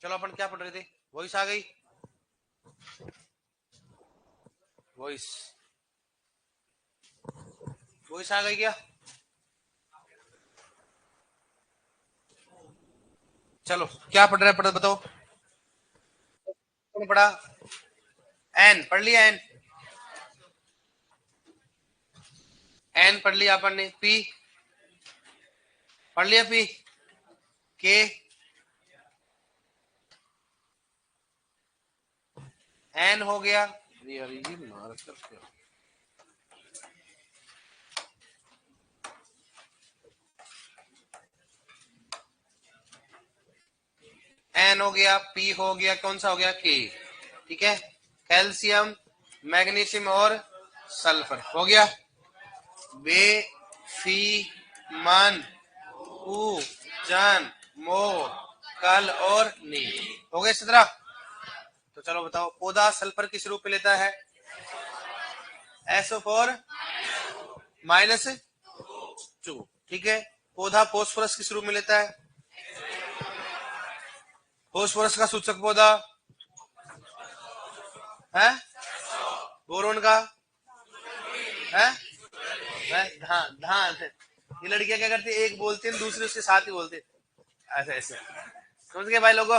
चलो अपन क्या पढ़ रहे थे? वॉइस आ गई, वॉइस वॉइस आ गई क्या? चलो क्या पढ़ रहे पढ़ बताओ। कौन पढ़ा? एन पढ़ लिया? एन एन पढ़ लिया अपन ने। पी पढ़ लिया? पी के एन हो गया। एन हो गया, पी हो गया, कौन सा हो गया? के। ठीक है, कैल्शियम, मैग्नीशियम और सल्फर हो गया। बे फी मन ऊ जन मो कल और नी हो गए 17। तो चलो बताओ, पौधा सल्फर किस रूप में लेता है? SO4 -2। ठीक है, पौधा फोस्फोरस किस रूप में लेता है? फोस्फोरस का सूचक पौधा है? बोरोन का है? धान धान। ये लड़कियां क्या करती है, एक बोलती है दूसरे उसके साथ ही बोलते हैं। ऐसे ऐसे समझ गए भाई लोगों?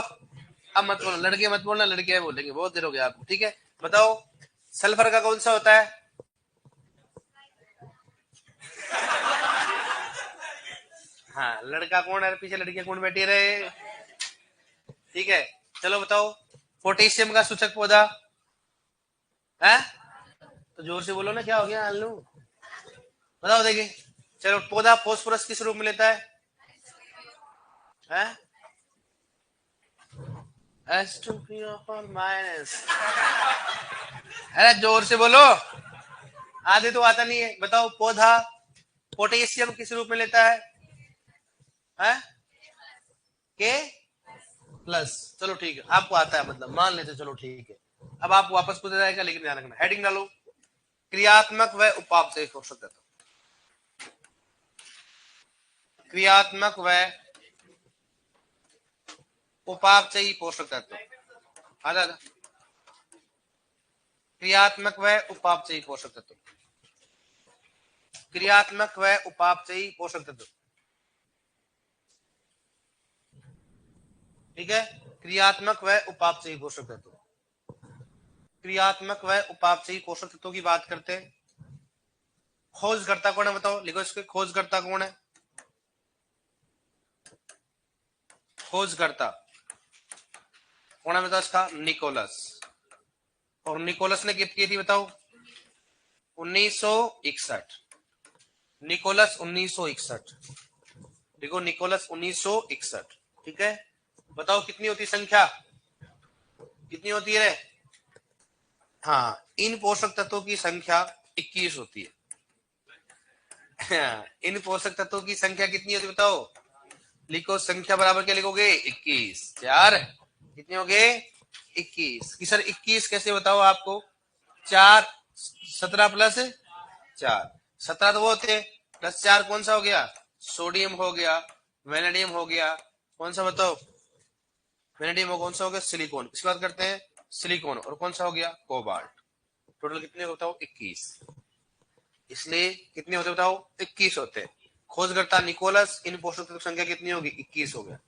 अब मत बोलो लड़के, मत बोलना, लड़कियां बोलेंगे, बहुत देर हो गया आपको। ठीक है, बताओ सल्फर का कौन सा होता है? हाँ, लड़का कौन है पीछे, लड़कियां कौन बैठी रहे? ठीक है, चलो बताओ पोटेशियम का सूचक पौधा है? तो जोर से बोलो ना, क्या हो गया आलू? बताओ देखिए। चलो, पौधा फोस्फोरस किस रूप में लेता है? S2P4-। अरे जोर से बोलो, आधे तो आता नहीं है। बताओ पौधा पोटेशियम किस रूप में लेता है? के प्लस। चलो ठीक है, आपको आता है मतलब, मान लेते। चलो ठीक है, अब आप वापस पूछा जाएगा, लेकिन ध्यान रखना हेडिंग डालो, क्रियात्मक व उपापचयी पोषक तत्व। क्रियात्मक व उपापचयी पोषक तत्व। आधा क्रियात्मक व उपापचयी पोषक तत्व। क्रियात्मक व उपापचयी पोषक तत्व। ठीक है, क्रियात्मक व उपापचयी पोषक तत्व। क्रियात्मक व उपापचयी पोषक तत्वों की बात करते हैं। खोजकर्ता कौन है बताओ, लिखो इसके, खोजकर्ता कौन है? खोजकर्ता कौन है बताओ इसका? निकोलस। और निकोलस ने कितनी की थी बताओ? 1961। निकोलस 1961। देखो निकोलस 1961। ठीक है, बताओ कितनी होती संख्या, कितनी होती है? हाँ, इन पोषक तत्वों की संख्या 21 होती है। इन पोषक तत्वों की संख्या कितनी होती है बताओ? लिखो संख्या बराबर क्या लिखोगे? 21। चार कितने हो गए? 21 की सर 21 कैसे बताओ आपको? 4 17 प्लस 4 17 तो वो होते, प्लस 4 कौन सा हो गया? सोडियम हो गया, वेनेडियम हो गया, कौन सा बताओ? वेनेडियम हो, कौन सा हो गया? सिलिकॉन। किसकी बात करते हैं? सिलिकॉन। और कौन सा हो गया? कोबाल्ट। टोटल कितने बताओ? 21। इसलिए कितने होते बताओ? 21 होते। खोजकर्ता निकोलस, इन पोषक तत्व संख्या कितनी होगी? 21 हो गया।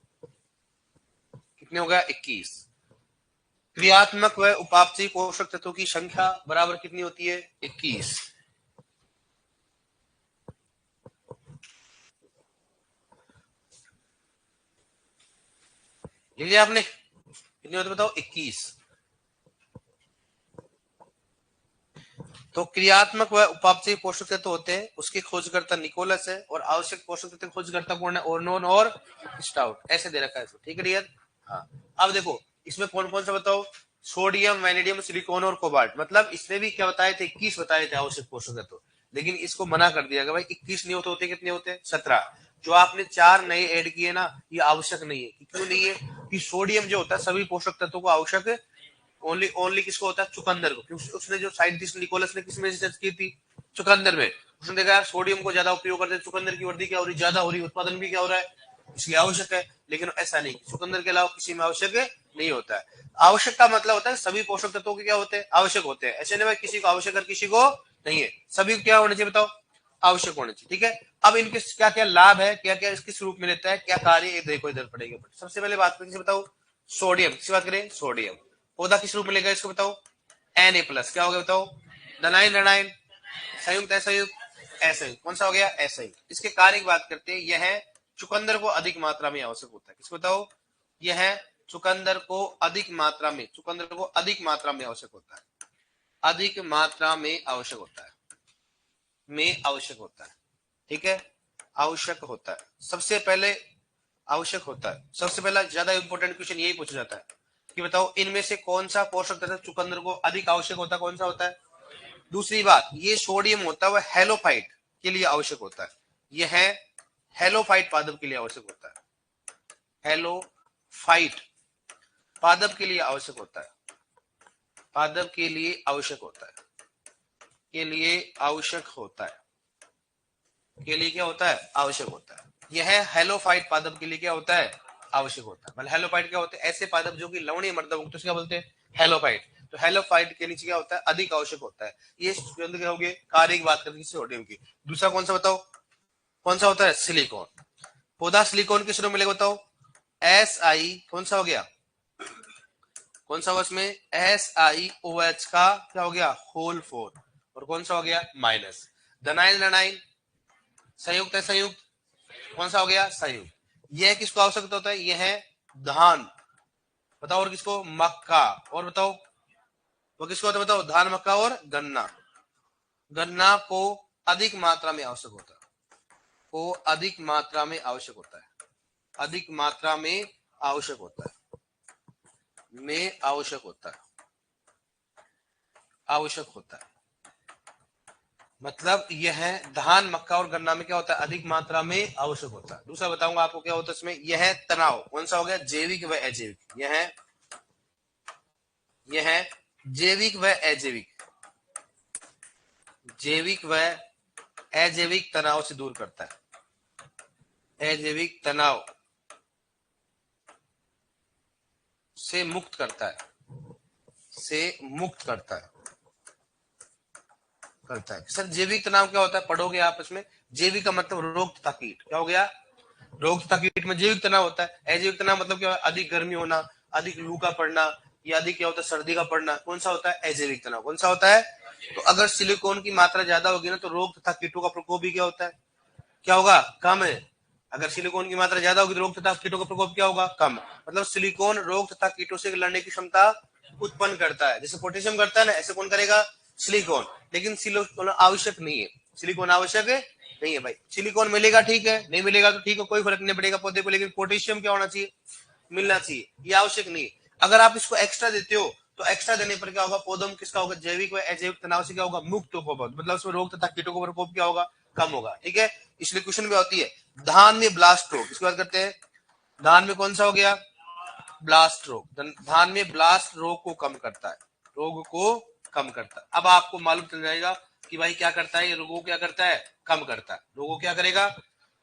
कितने हो गया? 21। क्रियात्मक व उपापचयी पोषक तत्वों की संख्या बराबर कितनी होती है? 21। लिख लिया आपने? कितने होते बताओ? 21। तो क्रियात्मक व उपापचयी पोषक तत्व होते हैं, उसके खोजकर्ता निकोलस है, और आवश्यक पोषक तत्व खोजकर्ता कौन है? ओर्नोन और स्टाउट। ऐसे दे रखा है इसको। ठीक है डियर? हाँ, अब देखो इसमें कौन कौन सा बताओ? सोडियम, वेनेडियम, सिलिकॉन और कोबाल्ट। मतलब इसने भी क्या बताए थे? 21 बताए थे आवश्यक पोषक तत्व, लेकिन इसको मना कर दिया गया भाई 21 नहीं होते, कितने होते? 17। जो आपने 4 नए ऐड किए ना, ये आवश्यक नहीं है। क्यों नहीं है? कि सोडियम जो होता है सभी पोषक तत्वों को आवश्यक ओनली ओनली किसको होता है? चुकंदर को। क्योंकि उसने जो साइंटिस्ट निकोलस ने किसमें रिसर्च की थी? चुकंदर में। उसने देखा यार सोडियम को ज्यादा उपयोग करते, चुकंदर की वृद्धि क्या हो रही? ज्यादा हो रही, उत्पादन भी क्या हो रहा है? इसलिए आवश्यक है। लेकिन ऐसा नहीं, चुकंदर के अलावा किसी में आवश्यक नहीं होता है। आवश्यक का मतलब होता है सभी पोषक तत्वों के क्या होते हैं, आवश्यक होते हैं। ऐसे नहीं भाई किसी को आवश्यक और किसी को नहीं है, सभी क्या होने चाहिए बताओ, आवश्यक होने चाहिए। ठीक है, अब इनके क्या क्या लाभ है, क्या क्या किस रूप में लेता है, क्या कार्य, देखो इधर पड़ेगा। सबसे पहले बात करें बताओ सोडियम, किसी बात करें सोडियम, पौधा किस रूप में लेगा इसको बताओ, Na+, क्या हो गया बताओ, धनायन ऋणायन, संयुक्त असंयुक्त असंयुक्त, कौन सा हो गया असंयुक्त। इसके कार्य की बात करते हैं, यह चुकंदर को अधिक मात्रा में आवश्यक होता है, किसको बताओ, यह चुकंदर को अधिक मात्रा में, चुकंदर को अधिक मात्रा में आवश्यक होता है, अधिक मात्रा में आवश्यक होता है, में आवश्यक होता है। ठीक है, आवश्यक होता है, सबसे पहले आवश्यक होता है। सबसे पहला ज्यादा इंपॉर्टेंट क्वेश्चन यही पूछा जाता है कि बताओ इनमें से कौन सा पोषक तत्व चुकंदर को अधिक आवश्यक होता है, कौन सा होता है। दूसरी बात, ये सोडियम होता है वह हेलोफाइट के लिए आवश्यक होता है, यह हेलोफाइट पादप के लिए आवश्यक होता है, हेलोफाइट पादप के लिए आवश्यक होता है, पादप के लिए आवश्यक होता है, के लिए आवश्यक होता है, के लिए क्या होता है, आवश्यक होता है। यह हेलोफाइट पादप के लिए क्या होता है, आवश्यक होता है। मतलब हेलोफाइट क्या होते हैं, ऐसे पादप जो कि लवणीय मर्दक होते हैं, क्या बोलते हैं, हेलोफाइट। तो हेलोफाइट के नीचे क्या होता है, अधिक आवश्यक होता है। ये क्या हो गए कार्य की बात करते सोडियम की। दूसरा कौन सा बताओ, कौन सा होता है, सिलिकॉन। पौधा सिलिकॉन किस रूप में मिलेगा बताओ, Si, कौन सा हो गया, कौन सा होगा इसमें, SiOH का क्या हो गया होल 4, और कौन सा हो गया माइनस। धनायन ऋणायन, संयुक्त है संयुक्त, कौन सा हो गया संयुक्त। यह किसको आवश्यकता होता है, यह है धान, बताओ, और किसको, मक्का, और बताओ वो किसको होता है बताओ, धान मक्का और गन्ना। गन्ना को अधिक मात्रा में आवश्यक होता है, को अधिक मात्रा में आवश्यक होता है, अधिक मात्रा में आवश्यक होता है, में आवश्यक होता है, आवश्यक होता है। मतलब यह धान मक्का और गन्ना में क्या होता है, अधिक मात्रा में आवश्यक होता है। दूसरा बताऊंगा आपको क्या होता है इसमें, यह तनाव, कौन सा हो गया, जैविक व अजैविक, यह जैविक व अजैविक, जैविक व अजैविक तनाव से दूर करता है, अजैविक तनाव से मुक्त करता है, से मुक्त करता है, करता है। सर जैविक तनाव क्या होता है, पढ़ोगे आप इसमें, जैविक का मतलब रोग तथा कीट, क्या हो गया, रोग तथा कीट में जैविक तनाव होता है। अजैविक तनाव मतलब क्या, अधिक गर्मी होना, अधिक लू का पड़ना, या अधिक क्या होता है सर्दी का पड़ना, कौन सा होता है अजैविक तनाव, कौन सा होता है। तो अगर सिलिकॉन की मात्रा ज्यादा होगी ना, तो रोग तथा कीटों का प्रकोप भी क्या होता है, क्या होगा, कम है। अगर सिलिकॉन की मात्रा ज्यादा होगी तो रोग तथा कीटों का प्रकोप क्या होगा, कम। मतलब सिलिकॉन रोग तथा कीटों से लड़ने की क्षमता उत्पन्न करता है, जैसे पोटेशियम करता है ना, ऐसे कौन करेगा, सिलिकॉन। लेकिन सिलिकॉन आवश्यक नहीं है, सिलिकॉन आवश्यक नहीं है भाई। सिलिकॉन मिलेगा ठीक है, नहीं मिलेगा तो ठीक है, कोई फर्क नहीं पड़ेगा पौधे को, लेकिन पोटेशियम क्या होना चाहिए, मिलना चाहिए, ये आवश्यक नहीं है। अगर आप इसको एक्स्ट्रा देते हो तो एक्स्ट्रा देने पर क्या होगा, पौधों में किसका होगा, जैविक व अजैविक तनाव से क्या होगा, मुक्त होगा, मतलब उसमें रोग तथा कीटों का प्रकोप क्या होगा, कम होगा। ठीक है, इसलिए क्वेश्चन में होती है धान में ब्लास्ट रोग, किसकी बात करते हैं, धान में कौन सा हो गया, ब्लास्ट रोग। धान में ब्लास्ट रोग को कम करता है, रोग को कम करता है। अब आपको मालूम चल जाएगा कि भाई क्या करता है, ये रोगों क्या करता है, कम करता है। रोगों क्या करेगा,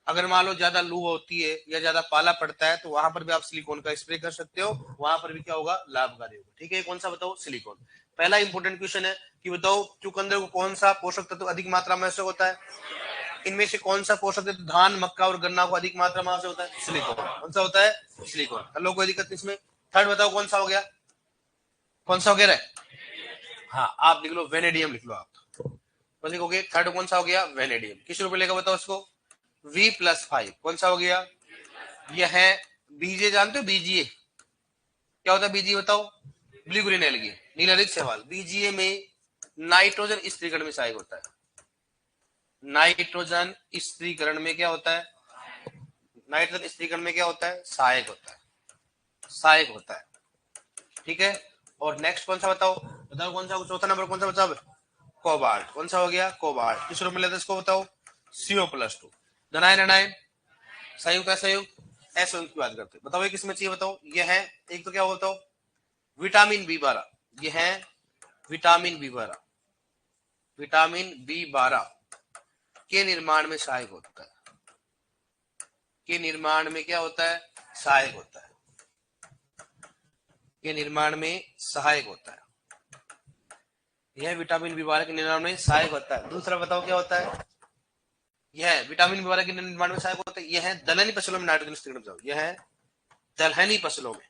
अगर मान लो ज्यादा लू होती है या ज्यादा पाला पड़ता है तो वहां पर भी आप सिलिकॉन का स्प्रे कर सकते हो, वहां पर भी क्या होगा, लाभकारी होगा। ठीक है, कौन सा बताओ, सिलिकॉन। पहला इंपॉर्टेंट क्वेश्चन है कि बताओ चुकंदर को कौन सा पोषक तत्व अधिक मात्रा में आवश्यक होता है, इनमें से कौन सा पोषक तत्व धान मक्का और गन्ना को अधिक मात्रा में आवश्यक होता है, सिलिकॉन। कौन सा होता है, सिलिकॉन। हेलो, कोई दिक्कत नहीं इसमें। थर्ड बताओ कौन सा हो गया, कौन सा हो गया, हाँ आप लिख लो वेनेडियम, लिख लो आप, कौन लिखोगे, थर्ड कौन सा हो गया, वेनेडियम। किस रूप में लेगा बताओ इसको, V+5, कौन सा हो गया, यह है बीजे, जानते हो बीजीए क्या होता है, बीजीए बताओ, ब्लू ग्रीन एल्गी, नीलहरित शैवाल। बीजीए में नाइट्रोजन स्त्रीकरण में सहायक होता है, नाइट्रोजन स्त्रीकरण में क्या होता है, नाइट्रोजन स्त्रीकरण में क्या होता है, सहायक होता है, सहायक होता है। ठीक है, और नेक्स्ट कौन सा बताओ, बताओ कौन सा, चौथा नंबर कौन सा बचा, कोबाल्ट, कौन सा हो गया, कोबाल्ट। किस रूप में लेते इसको बताओ, CO+2। धनायन ऋणायन, संयुक्त असंयुक्त, असंयुक्त की बात करते हैं। बताओ ये किसमें चाहिए बताओ, यह है एक तो क्या होता है विटामिन B12, यह है विटामिन B12, विटामिन B12 के निर्माण में सहायक होता है, के निर्माण में क्या होता है, सहायक होता है, ये निर्माण में सहायक होता है। यह विटामिन बी12 के निर्माण में सहायक होता है। दूसरा बताओ क्या होता है? यह विटामिन बी12 के निर्माण में सहायक होता है। यह है दलहनी फसलों में नाइट्रोजन स्थिरीकरण। बताओ, यह है दलहनी फसलों में,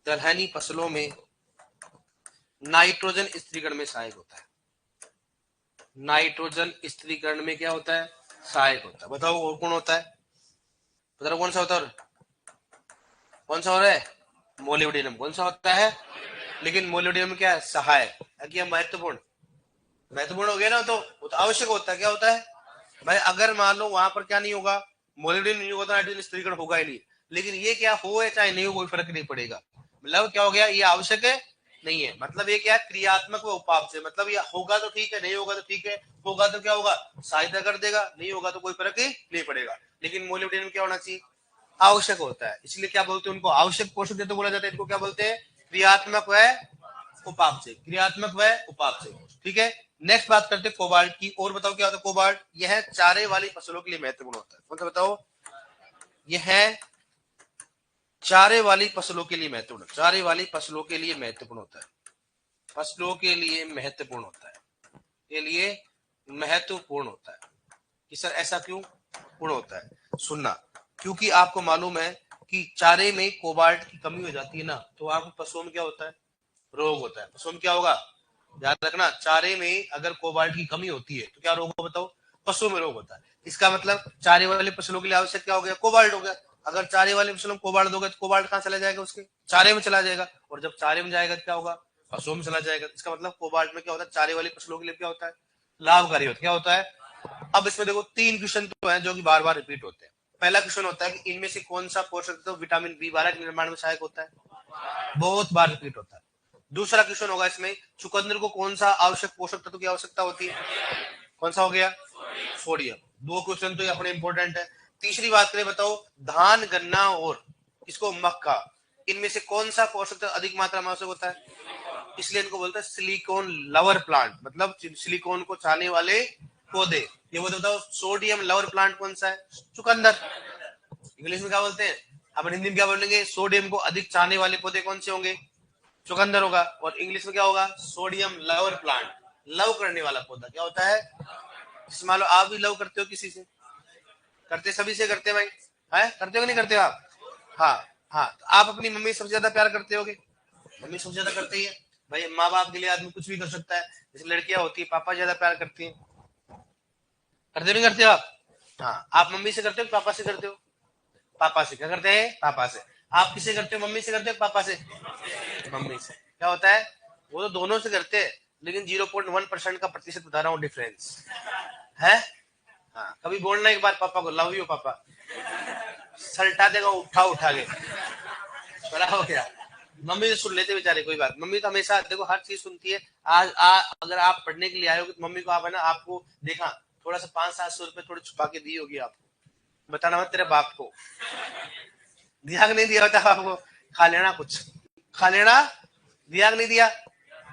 दलहनी फसलों में नाइट्रोजन स्थिरीकरण में सहायक होता है। नाइट्रोजन स्थिरीकरण में क्या होता है? सहायक होता है। बताओ और कौन होता है? बताओ कौन सा होता है? कौन सा हो रहा है? मोलिब्डेनम। कौन सा होता है? लेकिन मोलिब्डेनम क्या है? सहायक। क्या महत्वपूर्ण? महत्वपूर्ण हो गया ना, तो आवश्यक होता है। क्या होता है भाई? अगर मान लो वहां पर क्या नहीं होगा, मोलिब्डेनम नहीं होगा तो नाइट्रोजन स्थिरीकरण होगा ही नहीं। लेकिन ये क्या हो या चाहे नहीं हो, कोई फर्क नहीं पड़ेगा। मतलब क्या हो गया? ये आवश्यक है नहीं है। मतलब ये क्या? क्रियात्मक व उपाप से। मतलब ये होगा तो ठीक है, नहीं होगा तो ठीक है। होगा तो क्या होगा? सहायता कर देगा, नहीं होगा तो कोई फर्क ही नहीं पड़ेगा। लेकिन मोलिब्डेनम क्या होना चाहिए? आवश्यक होता है। इसलिए क्या बोलते हैं उनको? आवश्यक पोषक तत्व बोला जाता है। इनको क्या बोलते हैं? क्रियात्मक व उपाप से। क्रियात्मक व उपाप से। ठीक है, नेक्स्ट बात करते हैं कोबाल्ट की। और बताओ क्या होता है कोबाल्ट? यह चारे वाली फसलों के लिए महत्वपूर्ण होता है। कौन सा बताओ? यह चारे वाली फसलों के लिए महत्वपूर्ण, चारे वाली फसलों के लिए महत्वपूर्ण होता है। फसलों के लिए महत्वपूर्ण होता है, के लिए महत्वपूर्ण होता है। कि सर ऐसा क्यों पूर्ण होता है? सुनना, क्योंकि आपको मालूम है कि चारे में कोबाल्ट की कमी हो जाती है ना, तो आपको पशुओं में क्या होता है? रोग होता है। पशुओं में क्या होगा? याद रखना, चारे में अगर कोबाल्ट की कमी होती है तो क्या रोग होगा? बताओ, पशुओं में रोग होता है। इसका मतलब चारे वाले फसलों के लिए आवश्यक क्या हो गया? कोबाल्ट हो गया। अगर चारे वाले फसलों में कोबाल्ट दोगे तो कोबाल्ट कहाँ चला जाएगा? उसके चारे में चला जाएगा। और जब चारे में जाएगा क्या होगा? पशुओं में चला जाएगा। इसका मतलब कोबाल्ट में क्या होता है? चारे वाली फसलों के लिए क्या होता है? लाभकारी होता है। क्या होता है? अब इसमें देखो तीन क्वेश्चन तो हैं जो कि बार बार रिपीट होते हैं। पहला क्वेश्चन होता है कि इनमें से कौन सा पोषक तत्व विटामिन बी12 के निर्माण में सहायक होता है? बहुत बार रिपीट होता है। दूसरा क्वेश्चन होगा इसमें, चुकंदर को कौन सा आवश्यक पोषक तत्व की आवश्यकता होती है? कौन सा हो गया? सोडियम। दो क्वेश्चन तो ये अपने इंपॉर्टेंट है। तीसरी बात करें, बताओ धान, गन्ना और इसको मक्का, इनमें से कौन सा पोषक तत्व अधिक मात्रा में आवश्यक होता है? इसलिए इनको बोलते हैं सिलिकॉन लवर प्लांट, मतलब सिलिकॉन को चाहने वाले पौधे। ये वो बताओ, सोडियम लवर प्लांट कौन सा है? चुकंदर। इंग्लिश में क्या बोलते हैं? अपन हिंदी में क्या बोलेंगे? सोडियम को अधिक चाहने वाले पौधे कौन से होंगे? चुकंदर होगा। और इंग्लिश में क्या होगा? Sodium lover plant. लव करने वाला पौधा क्या होता है? जैसे मान लो आप भी लव करते हो किसी से, करते सभी से करते भाई, है करते हो कि नहीं करते हो आप? हाँ। हाँ, तो आप अपनी मम्मी सबसे ज्यादा प्यार करते होगे। मम्मी सबसे ज्यादा करती है भाई। माँ बाप के लिए आदमी कुछ भी कर सकता है। जैसे लड़कियां होती है, पापा ज्यादा प्यार करती है। करते नहीं करते हो आप? हाँ, आप मम्मी से करते हो पापा से करते हो? पापा से। क्या करते हैं? पापा से। आप किसे करते हो? मम्मी से करते हो पापा से? मम्मी से। क्या होता है? वो तो दोनों से करते हैं, लेकिन 0.1% का प्रतिशत बता रहा हूँ डिफरेंस है। हाँ, कभी बोलना एक बार पापा को, लव यू पापा, सल्टा देगा उठा उठा के, बड़ा हो गया। मम्मी तो सुन लेते बेचारे, कोई बात। मम्मी तो हमेशा देखो हर चीज सुनती है। अगर आप पढ़ने के लिए आए हो तो मम्मी को आप है ना, आपको देखा थोड़ा सा 500-700 रुपए थोड़ी छुपा के दी होगी आपको। बताना मत तेरे बाप को, दिया कि नहीं दिया होता आपको? खा लेना कुछ, खा लेना। दिया कि नहीं दिया?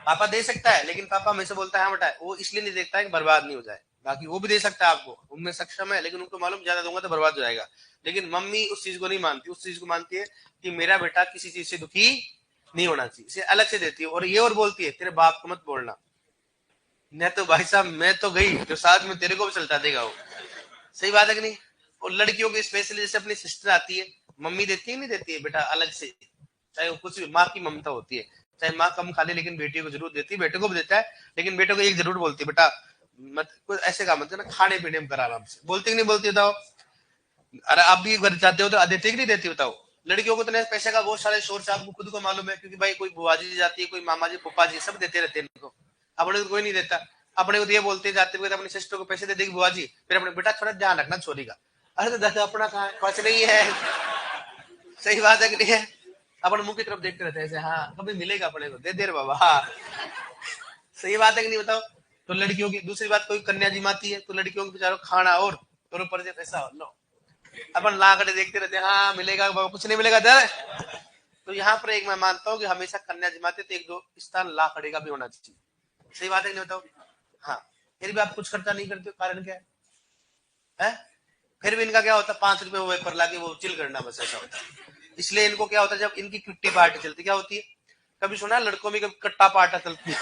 पापा दे सकता है, लेकिन पापा हमेशा बोलता है हाँ बेटा, वो इसलिए नहीं देखता है कि बर्बाद नहीं हो जाए। बाकी वो भी दे सकता है आपको, उनमें सक्षम है, लेकिन उनको मालूम ज्यादा दूंगा तो बर्बाद हो जाएगा। लेकिन मम्मी उस चीज को नहीं मानती। उस चीज को मानती है कि मेरा बेटा किसी चीज से दुखी नहीं होना चाहिए, इसे अलग से देती है। और ये और बोलती है तेरे बाप को मत बोलना, नहीं तो भाई साहब मैं तो गई जो साथ में तेरे को भी चलता देगा वो। सही बात है कि नहीं? और लड़कियों की स्पेशली जैसे अपनी सिस्टर आती है, मम्मी देती है नहीं देती है बेटा अलग से, चाहे वो कुछ भी, माँ की ममता होती है। चाहे माँ कम खा ले लेकिन बेटी को जरूर देती है, बेटे को भी देता है। लेकिन बेटे को एक जरूर बोलती है, बेटा मत कुछ ऐसे काम मत ना, खाने पीने में करा आराम से। बोलती कि नहीं बोलती बताओ? अरे आप भी एक बार जाते हो तो देते कि नहीं देती बताओ? लड़कियों को तो नहीं, पैसे का बहुत सारे सोर्स आपको खुद को मालूम है, क्योंकि भाई कोई बुआ जी जाती है, कोई मामा जी पप्पा जी सब देते रहते हैं इनको। अपने को कोई नहीं देता। अपने को तो ये बोलते जाते हुए अपनी सिस्टर को पैसे दे देगी बुआ जी, फिर अपने बेटा थोड़ा ध्यान रखना छोरी का। अरे तो दादा अपना कहा कुछ नहीं है। सही बात है कि नहीं है? अपन मुंह की तरफ देखते रहते हैं ऐसे, हाँ कभी मिलेगा अपने को, दे दे रे बाबा। हाँ, सही बात है कि नहीं बताओ? तो लड़कियों की दूसरी बात, कोई कन्या जिमाती है तो लड़कियों के बेचारों खाना और ऊपर से पैसा लो। अपन लाकड़े देखते रहते हैं, हाँ मिलेगा बाबा, कुछ नहीं मिलेगा दर। तो यहाँ पर एक मैं मानता हूँ कि हमेशा कन्या जिमाते तो एक दो स्थान लाकड़े का भी होना चाहिए। सही बात है कि नहीं बताओ? हाँ, फिर भी आप कुछ खर्चा नहीं करते, कारण क्या है? फिर भी इनका क्या होता है, 5 रुपए वो वेपर लाके वो चिल करना, बस ऐसा होता है। इसलिए इनको क्या होता है, जब इनकी किट्टी पार्टी चलती क्या होती है, कभी सुना है लड़कों में कभी कट्टा पार्टा चलती है?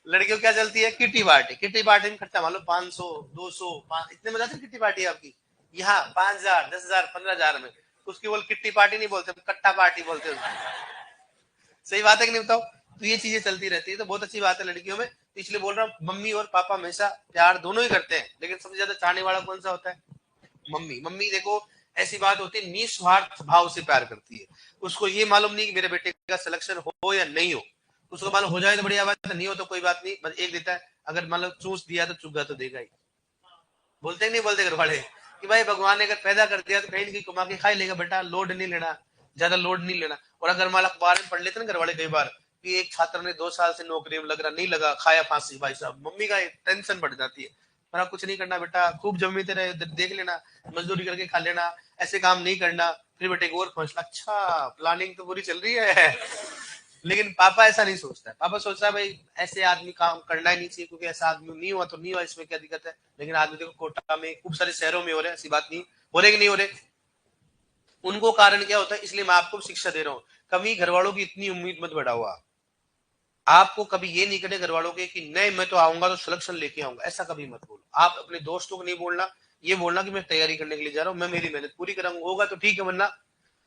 लड़कियों क्या चलती है, किट्टी पार्टी। किट्टी पार्टी में खर्चा मान लो 500 200 इतने में जाती है किट्टी पार्टी आपकी। यहाँ 5,000 10,000 15,000 में, उसकी बोल किट्टी पार्टी नहीं बोलते, कट्टा पार्टी बोलते हैं। सही बात है कि नहीं बताओ? तो ये चीजें चलती रहती है, तो बहुत अच्छी बात है लड़कियों में। तो इसलिए बोल रहा हूँ, मम्मी और पापा हमेशा प्यार दोनों ही करते हैं, लेकिन सबसे ज्यादा चाहने वाला कौन सा होता है, मम्मी। मम्मी देखो ऐसी बात होती है, निस्वार्थ भाव से प्यार करती है। उसको ये मालूम नहीं कि मेरे बेटे का सिलेक्शन हो या नहीं हो, उसको मालूम हो जाए तो बढ़िया बात है, नहीं हो तो कोई बात नहीं, बस एक देता है। अगर मान लो चूस दिया तो चुगा तो देगा ही। बोलते नहीं बोलते घर वाले कि भाई भगवान ने अगर पैदा कर दिया तो कहीं ना कहीं कमा के खा ही लेगा बेटा, लोड नहीं लेना, ज्यादा लोड नहीं लेना। और अगर मान अखबार में पढ़ लेते ना घर वाले कई बार कि एक छात्र ने 2 साल से नौकरी में लग रहा नहीं लगा, खाया फांसी, भाई साहब मम्मी का टेंशन बढ़ जाती है। मेरा कुछ नहीं करना बेटा, खूब जमीते रहे देख लेना, मजदूरी करके खा लेना, ऐसे काम नहीं करना। फिर बेटे को और पहुंचना, अच्छा प्लानिंग तो पूरी चल रही है। लेकिन पापा ऐसा नहीं सोचता है। पापा सोचता है भाई ऐसे आदमी काम करना ही नहीं चाहिए, क्योंकि ऐसा आदमी नहीं हुआ तो नहीं हुआ, इसमें क्या दिक्कत है। लेकिन आदमी देखो कोटा में खूब सारे शहरों में हो रहे हैं, ऐसी बात नहीं हो रहे कि नहीं हो रहे। उनको कारण क्या होता है, इसलिए मैं आपको शिक्षा दे रहा हूँ। कभी घर वालों की इतनी उम्मीद मत बढ़ाओ। आपको कभी ये नहीं करने घर वालों के कि नहीं मैं तो आऊंगा तो सिलेक्शन लेके आऊंगा, ऐसा कभी मत बोलो। आप अपने दोस्तों को नहीं बोलना, ये बोलना कि मैं तैयारी करने के लिए जा रहा हूँ, मैं मेरी मेहनत पूरी करूंगा, होगा तो ठीक है, वरना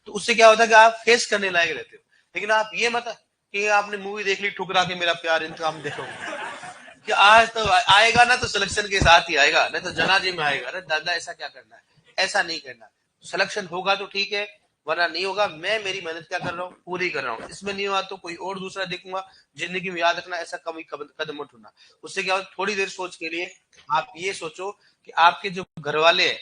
तो उससे क्या होता है कि आप फेस करने लायक रहते हो। लेकिन आप ये मत कि आपने मूवी देख ली ठुकरा के मेरा प्यार इंतकाम देखो, कि आज तो आएगा ना तो सिलेक्शन के साथ ही आएगा, नहीं तो जनाजे में आएगा। अरे दादा ऐसा क्या करना है, ऐसा नहीं करना। सिलेक्शन होगा तो ठीक है, वरना नहीं होगा। मैं मेरी मेहनत क्या कर रहा हूँ, पूरी कर रहा हूँ। इसमें नहीं हुआ तो कोई और दूसरा देखूंगा। जिंदगी में याद रखना, ऐसा कभी कदम मत उठाना। उससे क्या होगा, थोड़ी देर सोच के लिए आप ये सोचो कि आपके जो घर वाले हैं,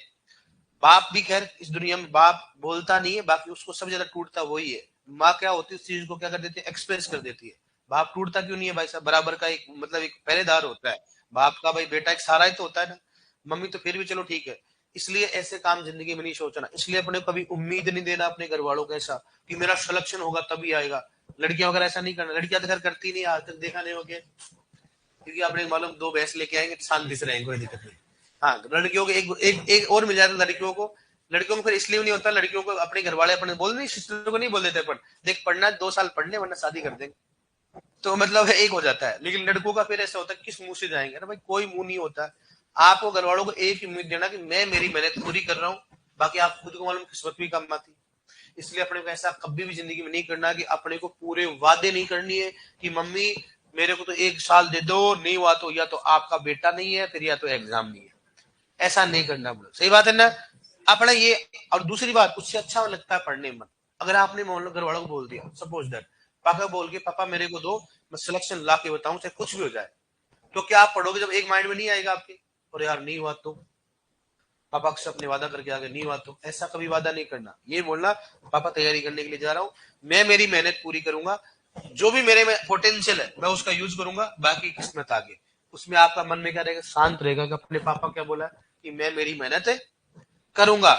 बाप भी खैर इस दुनिया में बाप बोलता नहीं है, बाकी उसको सबसे ज्यादा टूटता वही है। माँ क्या होती है, उस चीज को क्या कर देती है, एक्सप्रेस कर देती है। बाप टूटता क्यों नहीं है भाई साहब, बराबर का एक मतलब एक पहरेदार होता है। बाप का भाई बेटा एक सहारा ही तो होता है ना। मम्मी तो फिर भी चलो ठीक है। इसलिए ऐसे काम जिंदगी में नहीं सोचना। इसलिए अपने को कभी उम्मीद नहीं देना अपने घर वालों को ऐसा कि मेरा सिलेक्शन होगा तभी आएगा। लड़कियां वगैरह ऐसा नहीं करना, लड़कियां तो खैर करती नहीं, आज तक देखा नहीं हो गया, क्योंकि आपने मालूम 2 भैंस लेके आएंगे तो शांति से रहेंगे, कोई दिक्कत नहीं। हाँ तो लड़कियों को एक और मिल जाता है लड़कियों को। लड़कियों को फिर इसलिए नहीं होता, लड़कियों को अपने घर वाले अपने बोल नहीं, सिस्टर को नहीं बोल देते, पर देख पढ़ना 2 साल पढ़ने वरना शादी कर देंगे, तो मतलब एक हो जाता है। लेकिन लड़कों का फिर ऐसा होता है किस मुंह से जाएंगे, अरे भाई कोई मुंह नहीं होता। आपको घर वालों को एक ही उम्मीद देना कि मैं मेरी मेहनत पूरी कर रहा हूँ, बाकी आप खुद को मालूम किस्मत भी कम आती। इसलिए अपने को ऐसा कभी भी जिंदगी में नहीं करना कि अपने को पूरे वादे नहीं करनी है कि मम्मी मेरे को तो 1 साल दे दो, नहीं हुआ तो या तो आपका बेटा नहीं है, फिर या तो एग्जाम नहीं है। ऐसा नहीं करना बोलो, सही बात है ना। अपना ये। और दूसरी बात, उससे अच्छा लगता है पढ़ने में। अगर आपने मान लो घर वालों को बोल दिया, सपोज दैट पापा बोल के पापा मेरे को दो, मैं सिलेक्शन ला के बताऊं चाहे कुछ भी हो जाए, तो क्या आप पढ़ोगे? जब एक माइंड में नहीं आएगा आपके, और यार नहीं हुआ तो पापा से अपने वादा करके आगे, नहीं हुआ तो ऐसा कभी वादा नहीं करना। ये बोलना पापा तैयारी करने के लिए जा रहा हूँ, मैं मेरी मेहनत पूरी करूंगा, जो भी मेरे में पोटेंशियल है मैं उसका यूज करूंगा, बाकी किस्मत आगे। उसमें आपका मन में क्या रहेगा, शांत रहेगा कि अपने पापा क्या बोला कि मैं मेरी मेहनत है करूंगा,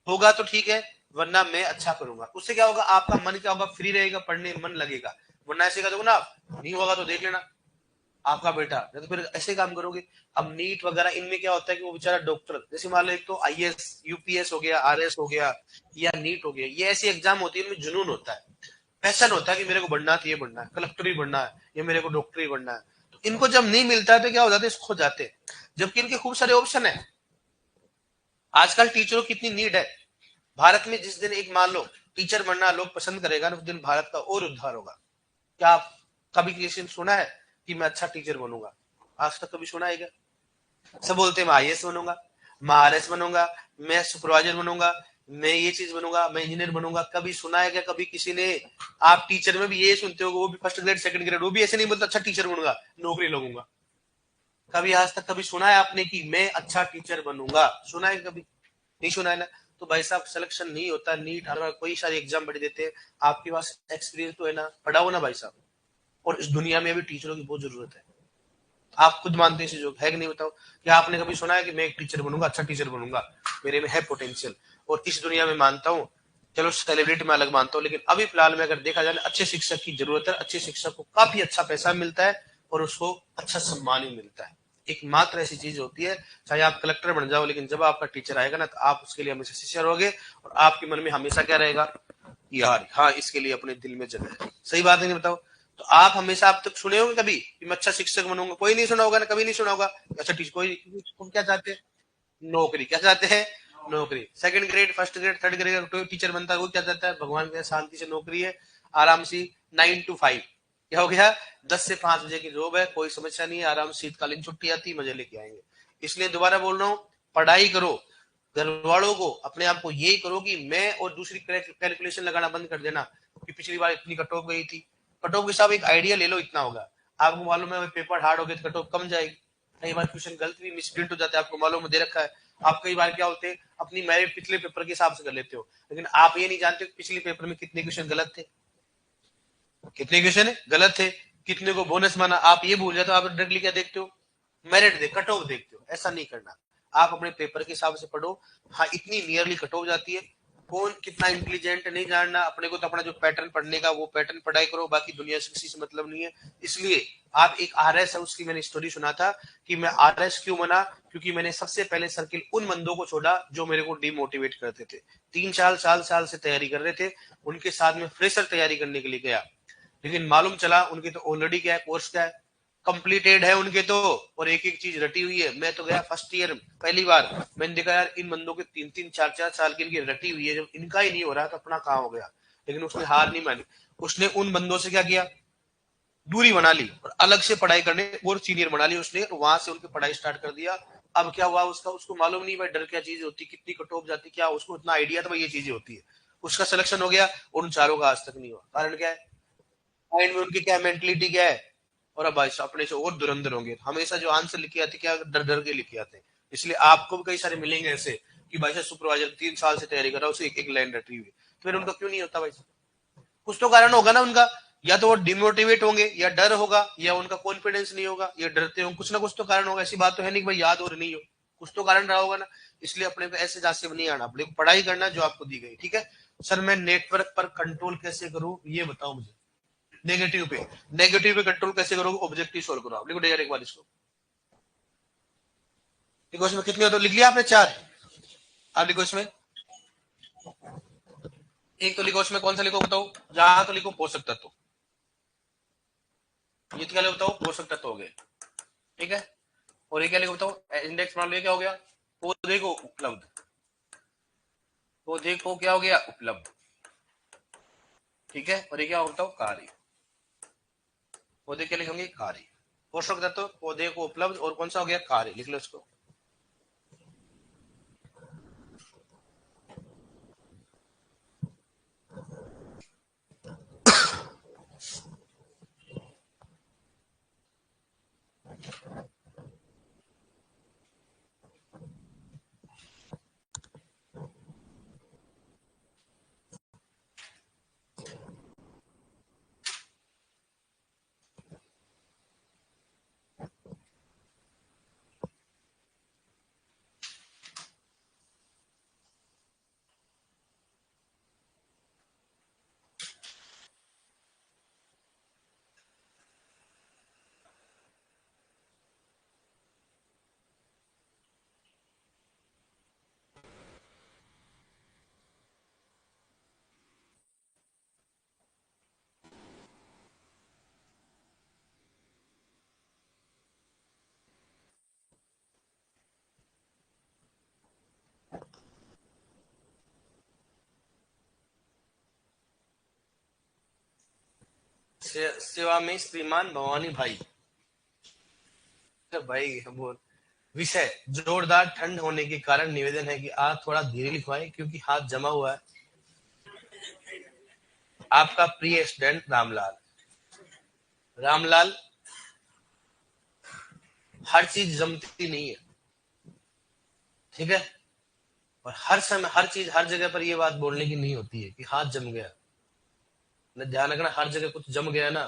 होगा तो ठीक है, वरना मैं अच्छा करूंगा। उससे क्या होगा, आपका मन क्या होगा, फ्री रहेगा, पढ़ने में मन लगेगा। वरना ऐसे करोगे ना, नहीं होगा तो देख लेना आपका बेटा, नहीं तो फिर ऐसे काम करोगे। अब नीट वगैरह इनमें क्या होता है कि वो बेचारा डॉक्टर, जैसे मान लो एक तो आईएएस यूपीएस हो गया, आरएस हो गया, या नीट हो गया, ये ऐसी एग्जाम होती है, इनमें जुनून होता है, पैशन होता है कि मेरे को बनना है, ये बनना है, कलेक्टर ही बनना है, या मेरे को डॉक्टर ही बनना है। तो इनको जब नहीं मिलता है तो क्या हो जाते हैं, खो जाते हैं। जबकि इनके खूब सारे ऑप्शन है। आजकल टीचरों की इतनी नीड है भारत में, जिस दिन एक मान लो टीचर बनना लोग पसंद करेगा ना, उस दिन भारत का और उद्धार होगा। क्या आप कभी किसी ने सुना है कि मैं अच्छा टीचर बनूंगा? आज तक कभी सुना है क्या? सब बोलते हैं मैं आईएएस बनूंगा, मैं आरएस बनूंगा, मैं सुपरवाइजर बनूंगा, मैं ये चीज बनूंगा, मैं इंजीनियर बनूंगा। कभी सुना है क्या कभी किसी ने? आप टीचर में भी ये सुनते हो, वो भी फर्स्ट ग्रेड सेकंड ग्रेड, वो भी ऐसे नहीं बोलता अच्छा टीचर बनूंगा नौकरी लगूंगा। कभी आज तक कभी सुना है आपने कि मैं अच्छा टीचर बनूंगा? सुना है कभी? नहीं सुना है ना। तो भाई साहब सिलेक्शन नहीं होता, नीट अगर कोई सारी एग्जाम बढ़ देते हैं, आपके पास एक्सपीरियंस तो है ना, पढ़ा हो ना भाई साहब। और इस दुनिया में भी टीचरों की बहुत जरूरत है। आप खुद मानते हैं इस चीजों है कि नहीं बताओ? क्या आपने कभी सुना है कि मैं एक टीचर बनूंगा, अच्छा टीचर बनूंगा, मेरे में है पोटेंशियल, और इस दुनिया में मानता हूँ, चलो सेलिब्रिटी में अलग मानता हूँ, लेकिन अभी फिलहाल में अगर देखा जाए अच्छे शिक्षक की जरूरत है। अच्छे शिक्षक को काफी अच्छा पैसा मिलता है और उसको अच्छा सम्मान भी मिलता है। एकमात्र ऐसी चीज होती है, चाहे आप कलेक्टर बन जाओ, लेकिन जब आपका टीचर आएगा ना, तो आप उसके लिए हमेशा सिंसियर होगे, और आपके मन में हमेशा क्या रहेगा, यार हाँ इसके लिए अपने दिल में जगह है। सही बात है, नहीं बताओ? तो आप हमेशा, आप तक सुने होंगे कभी कि मैं अच्छा शिक्षक बनूंगा? कोई नहीं सुना होगा ना, कभी नहीं सुना होगा। अच्छा टीचर, कोई, तुम क्या चाहते हैं? नौकरी। क्या चाहते हैं? नौकरी। Second grade, first grade, third grade कोई टीचर बनता है, वो क्या चाहता है? भगवान के शांति से नौकरी है, आराम से 9 to 5। क्या हो गया? 10 से 5 बजे की जॉब है, कोई समस्या नहीं है, आराम से शीतकालीन छुट्टी आती, मजे लेके आएंगे। इसलिए दोबारा बोल रहा हूँ, पढ़ाई करो। घर वालों को, अपने आप को यही करो कि मैं, और दूसरी कैलकुलेशन लगाना बंद कर देना कि पिछली बार इतनी कट ऑफ गई थी। कट ऑफ के हिसाब एक आइडिया ले लो, इतना होगा। आपको मालूम है पेपर हार्ड हो गए तो कट ऑफ कम जाएगी। कई बार क्वेश्चन गलत भी मिसप्रिंट हो जाता है, आपको मालूम दे रखा है। आप कई बार क्या होते हैं, अपनी मेरिट पिछले पेपर के हिसाब से कर लेते हो, लेकिन आप ये नहीं जानते कि पिछले पेपर में कितने क्वेश्चन गलत थे, कितने क्वेश्चन गलत थे, कितने को बोनस माना। आप ये भूल जाते हो, आप डायरेक्टली क्या देखते हो, मेरिट देख, कट ऑफ देखते हो। ऐसा नहीं करना, आप अपने पेपर के हिसाब से पढ़ो। हाँ, इतनी नियरली कट ऑफ जाती है, कौन कितना इंटेलिजेंट नहीं जानना, अपने को तो अपना जो पैटर्न पढ़ने का वो पैटर्न पढ़ाई करो, बाकी दुनिया से किसी से मतलब नहीं है। इसलिए आप, एक आरएस है, उसकी मैंने स्टोरी सुना था कि मैं आरएस क्यों बना, क्योंकि मैंने सबसे पहले सर्किल उन बंदों को छोड़ा जो मेरे को डिमोटिवेट करते थे। 3 साल से तैयारी कर रहे थे, उनके साथ में फ्रेशर तैयारी करने के लिए गया, लेकिन मालूम चला उनके तो ऑलरेडी क्या है, कोर्स क्या है, कंप्लीटेड है उनके तो, और एक एक चीज रटी हुई है। मैं तो गया फर्स्ट ईयर, पहली बार मैंने देखा यार इन बंदों के 3-3, 4-4 साल की इनकी रटी हुई है, जब इनका ही नहीं हो रहा तो अपना कहाँ हो गया। लेकिन उसने हार नहीं मानी, उसने उन बंदों से क्या किया, दूरी बना ली, और अलग से पढ़ाई करने और सीनियर बना ली उसने, और वहां से उनकी पढ़ाई स्टार्ट कर दिया। अब क्या हुआ उसका, उसको मालूम नहीं भाई डर क्या चीज होती, कितनी कट ऑफ जाती, क्या उसको इतना आइडिया था भाई ये चीजें होती है। उसका सिलेक्शन हो गया, और उन चारों का आज तक नहीं हुआ। कारण क्या है, माइंड में उनकी क्या मेंटलिटी क्या है, और अब भाई अपने से और धुरंधर होंगे। हमेशा जो आंसर लिखे आते क्या, डर डर के लिखे आते हैं। इसलिए आपको भी कई सारे मिलेंगे ऐसे कि भाई साहब सुपरवाइजर 3 साल से तैयारी कर रहा है, उसे एक लाइन रटी हुई, तो फिर उनका क्यों नहीं होता भाई? कुछ तो कारण होगा ना उनका, या तो वो डिमोटिवेट होंगे, या डर होगा, या उनका कॉन्फिडेंस नहीं होगा, या डरते हो, कुछ ना कुछ तो कारण होगा। ऐसी बात तो है नहीं कि भाई याद और नहीं हो, कुछ तो कारण रहा होगा ना। इसलिए अपने को ऐसे जासे नहीं आना, अपने को पढ़ाई करना जो आपको दी गई। ठीक है सर, मैं नेटवर्क पर कंट्रोल कैसे करूं, ये बताओ मुझे। नेगेटिव पे कंट्रोल कैसे करोगे, ऑब्जेक्टिव सोल्व करो। आप लिखो यार एक बार इसको, लिखो इसमें कितने हो, तो लिख लिया आपने 4। आप लिखो इसमें एक, तो लिखो इसमें कौन सा लिखो बताओ, जहां तो लिखो पोषक तत्व, ये क्या लिखो बताओ, पोषक तत्व हो गए। ठीक है, और ये क्या लिखो बताओ, इंडेक्स मान लो, क्या हो गया, पौधे को उपलब्ध, पौधे को क्या हो गया, उपलब्ध। ठीक है, और ये क्या हो बताओ, कार्य, पौधे क्या लिखेंगे, कार्य। पोषक तत्व पौधे को उपलब्ध, और कौन सा हो गया, कार्य, लिख लो इसको। सेवा में श्रीमान भवानी भाई। भाई बोल, विषय जोरदार ठंड होने के कारण निवेदन है कि आप थोड़ा धीरे लिखवाएं क्योंकि हाथ जमा हुआ है। आपका प्रिय स्टूडेंट रामलाल। रामलाल, हर चीज जमती नहीं है, ठीक है, और हर समय हर चीज हर जगह पर ये बात बोलने की नहीं होती है कि हाथ जम गया। न ध्यान रखना, हर जगह कुछ जम गया ना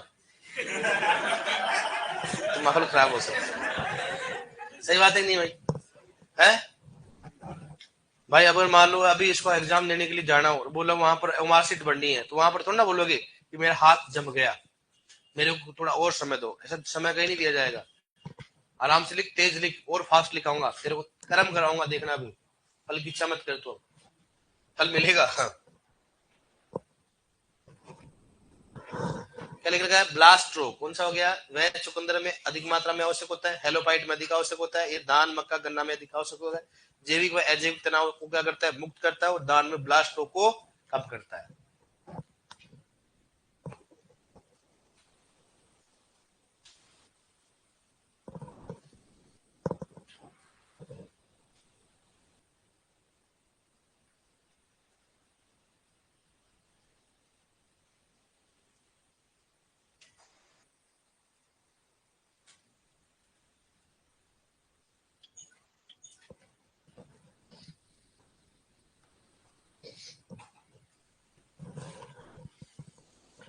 तो माहौल खराब हो सकता है। सही बात है नहीं भाई? है भाई, अगर मान लो अभी इसको एग्जाम देने के लिए जाना हो, बोलो वहां पर मार्कशीट बननी है, तो वहां पर थोड़ा ना बोलोगे कि मेरा हाथ जम गया, मेरे को थोड़ा और समय दो। ऐसा समय कहीं नहीं दिया जाएगा। आराम से लिख, तेज लिख, और फास्ट लिखाऊंगा, तेरे को कर्म कराऊंगा, देखना भी। फल की इच्छा मत कर, तो फल मिलेगा। हाँ। क्या लिख रखा है? ब्लास्ट्रो कौन सा हो गया? वह चुकंदर में अधिक मात्रा में आवश्यक होता है, हेलोपाइट में अधिक आवश्यक होता है, ये धान मक्का गन्ना में अधिक आवश्यक होता है। जैविक व अजैविक तनाव को क्या करता है? मुक्त करता है, और धान में ब्लास्ट्रो को कम करता है।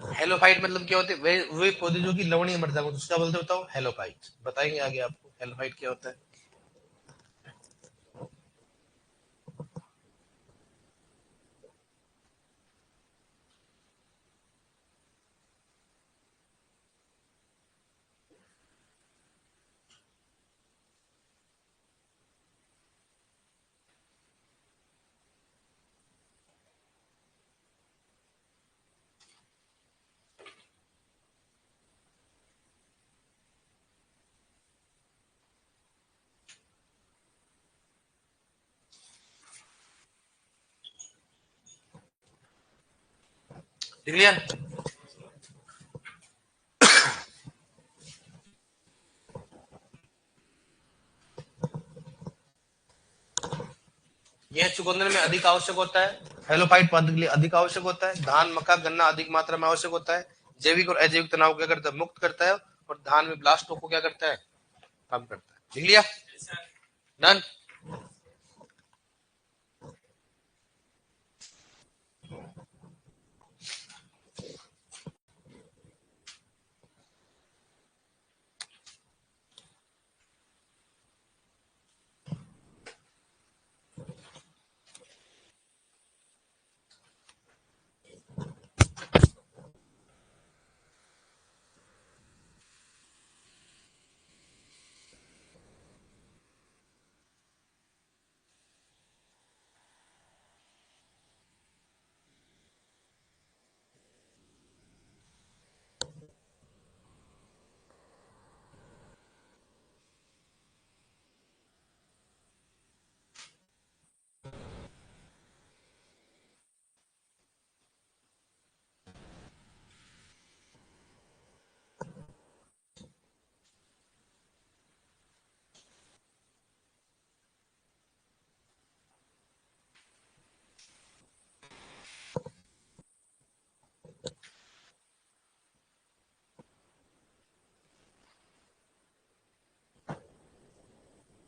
हेलोफाइट मतलब क्या होते हैं? वे पौधे जो कि लवणीय मृदा को, उसका बोलते बताओ, हेलोफाइट। बताएंगे आगे आपको हेलोफाइट क्या होता है। लिख लिया? यह चुकंदर में अधिक आवश्यक होता है, हेलोफाइट पौधे के लिए अधिक आवश्यक होता है, धान मक्का गन्ना अधिक मात्रा में आवश्यक होता है, जैविक और अजैविक तनाव क्या करता है? मुक्त करता है, और धान में ब्लास्टो को क्या करता है? कम करता है। लिख लिया? डन।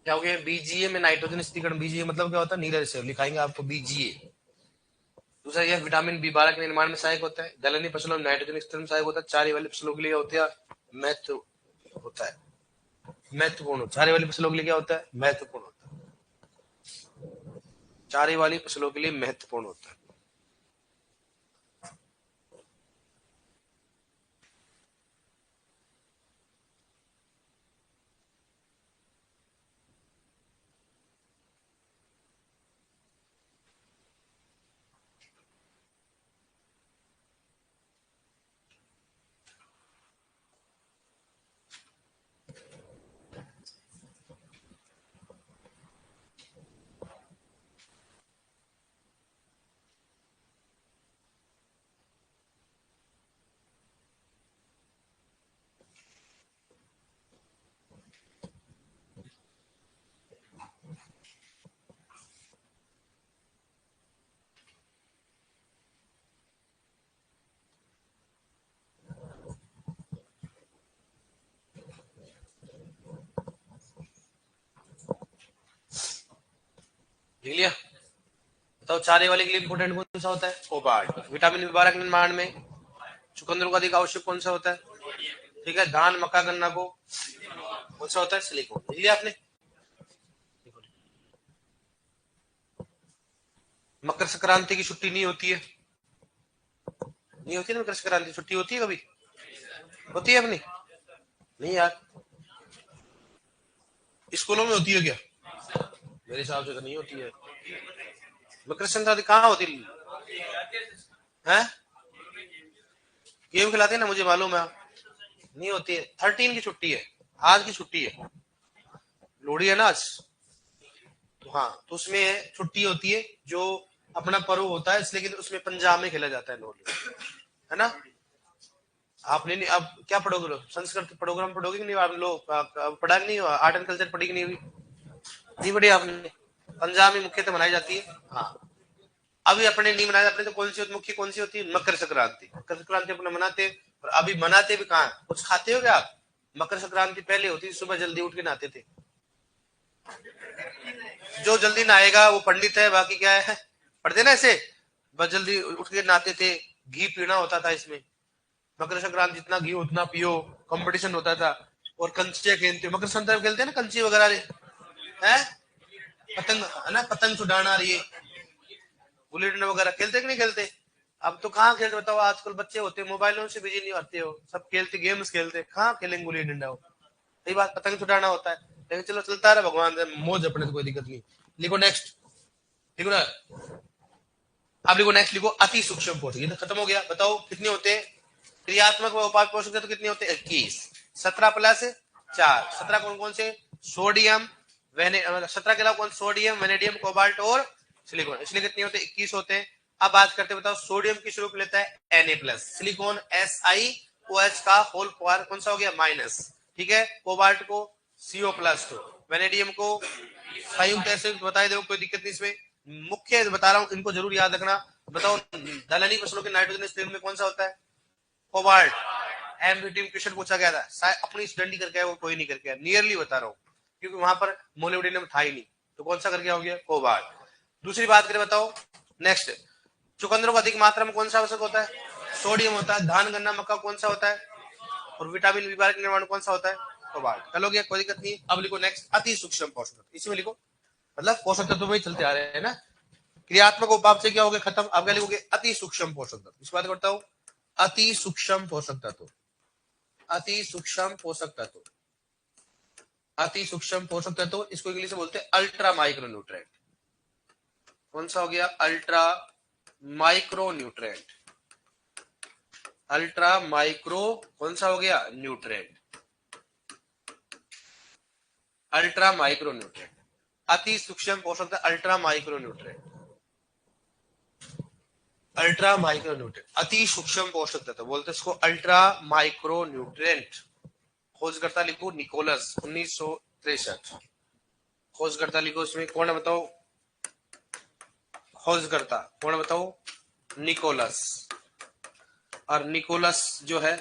क्या हो गया? बीजीए में नाइट्रोजन स्थिरीकरण। बीजीए मतलब क्या होता है? नीरज से लिखाएंगे आपको बीजीए। दूसरा, यह विटामिन बी 12 के निर्माण में सहायक होता है, दलहनी फसलों में नाइट्रोजन स्तर में सहायक होता है, चारे वाली फसलों के लिए होता है महत्व होता है, महत्वपूर्ण। चारे वाली फसलों के लिए क्या होता है? महत्वपूर्ण होता है। चारे वाली फसलों के लिए महत्वपूर्ण होता है। लिख लिया? बताओ चारे वाले के लिए इंपोर्टेंट कौन सा होता है? कोबाल्ट। विटामिन बी 12 के निर्माण में चुकंदर को अधिक आवश्यक कौन सा होता है? ठीक है, धान मक्का गन्ना को कौन सा होता है? सिलिकॉन। लिख लिया आपने? मकर संक्रांति की छुट्टी नहीं होती है? नहीं होती ना मकर संक्रांति छुट्टी? होती है कभी? होती है अपनी? नहीं यार। स्कूलों में होती है क्या? मेरे हिसाब से तो नहीं होती है। मकर संक्रांति कहाँ होती है? गेम खिलाते हैं ना, मुझे मालूम है। नहीं होती है, 13 की छुट्टी है, आज की छुट्टी है, लोहड़ी है ना आज। तो हाँ, तो उसमें छुट्टी होती है, जो अपना पर्व होता है इसलिए, उसमें पंजाब में खेला जाता है लोहड़ी, है ना। आपने नहीं, अब क्या पढ़ोगे लोग, संस्कृत प्रोग्राम पढ़ोगे कि नहीं आप लोग? पढ़ा नहीं हुआ, आर्ट एंड कल्चर पढ़ी कि नहीं हुई? नहीं पढ़ी आपने। पंजाब में मुख्यतः मनाई जाती है। हाँ, अभी अपने नहीं मनाए, अपने तो कौन सी मुख्य कौन सी होती है? मकर संक्रांति। मकर संक्रांति अपने मनाते हैं, और अभी मनाते भी कहाँ, कुछ खाते हो क्या आप? मकर संक्रांति पहले होती थी, सुबह जल्दी उठ के नहाते थे। जो जल्दी नहाएगा वो पंडित है, बाकी क्या है, पढ़ते ना ऐसे, बस जल्दी उठ के नहाते थे। घी पीना होता था इसमें, मकर संक्रांति जितना घी उतना पियो, कंपटीशन होता था। और कंचे खेलते, मकर संक्रांति खेलते हैं ना, कंचे वगैरह है, पतंग है ना, पतंग छुड़ाना, ये गुल्ली डंडा वगैरह खेलते कि नहीं खेलते? अब तो कहाँ खेलते बताओ, आजकल बच्चे होते मोबाइलों से बिजी नहीं होते हो, सब खेलते गेम्स खेलते, कहाँ खेलेंगे गुल्ली डंडा हो। सही बात, पतंग छुड़ाना होता है, लेकिन चलो चलता रहा, भगवान मौज, अपने तो कोई दिक्कत नहीं। लिखो नेक्स्ट, लिखो ना। अब लिखो नेक्स्ट, लिखो अति सूक्ष्म पोषक, ये तो खत्म हो गया। बताओ कितने होते हैं क्रियात्मक व उपाय पोषक तत्व? कितने होते हैं? 21। 17 प्लस 4, 17 कौन कौन से? सोडियम, 17 के अलावा कौन? सोडियम, वेनेडियम, कोबाल्ट और सिलिकॉन, इसलिए कितने होते हैं? 21 होते हैं। अब बात करते बताओ, सोडियम किस रूप लेता है? Na+, सिलिकॉन SiOH का होल पावर कौन सा हो गया? माइनस, ठीक है। कोबाल्ट को CO+, को वेनेडियम को संयुक्त एसिड, बताए दो, कोई दिक्कत नहीं इसमें। मुख्य बता रहा हूं, इनको जरूर याद रखना। बताओ दलहनी फसलों के नाइट्रोजन स्थिर में कौन सा होता है? कोबाल्ट। एमपीटी में क्वेश्चन पूछा गया था, शायद अपनी स्टडी करके वो कोई नहीं करके, नियरली बता रहा हूँ, क्योंकि वहां पर मोलिब्डेनम था ही नहीं, तो कौन सा करके हो गया? कोबाल्ट। दूसरी बात करें, बताओ नेक्स्ट, चुकंदरों को अधिक मात्रा में कौन सा आवश्यक होता है? सोडियम होता है। धान, गन्ना, मक्का कौन सा होता है? और विटामिन बी के निर्माण कौन सा होता है? कोबाल्ट। चलो गया, कोई दिक्कत नहीं। अब लिखो नेक्स्ट, अति सूक्ष्म पोषक तत्व, इसी में लिखो, मतलब पोषक तत्व में चलते आ रहे हैं ना। क्रियात्मक उपाप से क्या हो गया? खत्म। अब क्या लिखोगे? अति सूक्ष्म पोषक तत्व। इस बात करता हूं, अति सूक्ष्म पोषक तत्व, अति सूक्ष्म पोषक तत्व, अति सूक्ष्म पोषक तत्व, इसको इंग्लिश में बोलते हैं अल्ट्रा माइक्रो न्यूट्रेंट। कौन सा हो गया? Ultra micro nutrient, ultra micro कौन सा हो गया? न्यूट्रेंट, अल्ट्रा माइक्रो न्यूट्रेंट, अति सूक्ष्म पोषक तत्व, ultra micro nutrient, ultra micro nutrient, अति सूक्ष्म पोषक तत्व बोलते हैं इसको, अल्ट्रा माइक्रो न्यूट्रेंट। खोजकर्ता लिखो निकोलस, 1963। खोजकर्ता लिखो, इसमें कौन है बताओ? खोजकर्ता कौन है बताओ? निकोलस। और निकोलस जो है,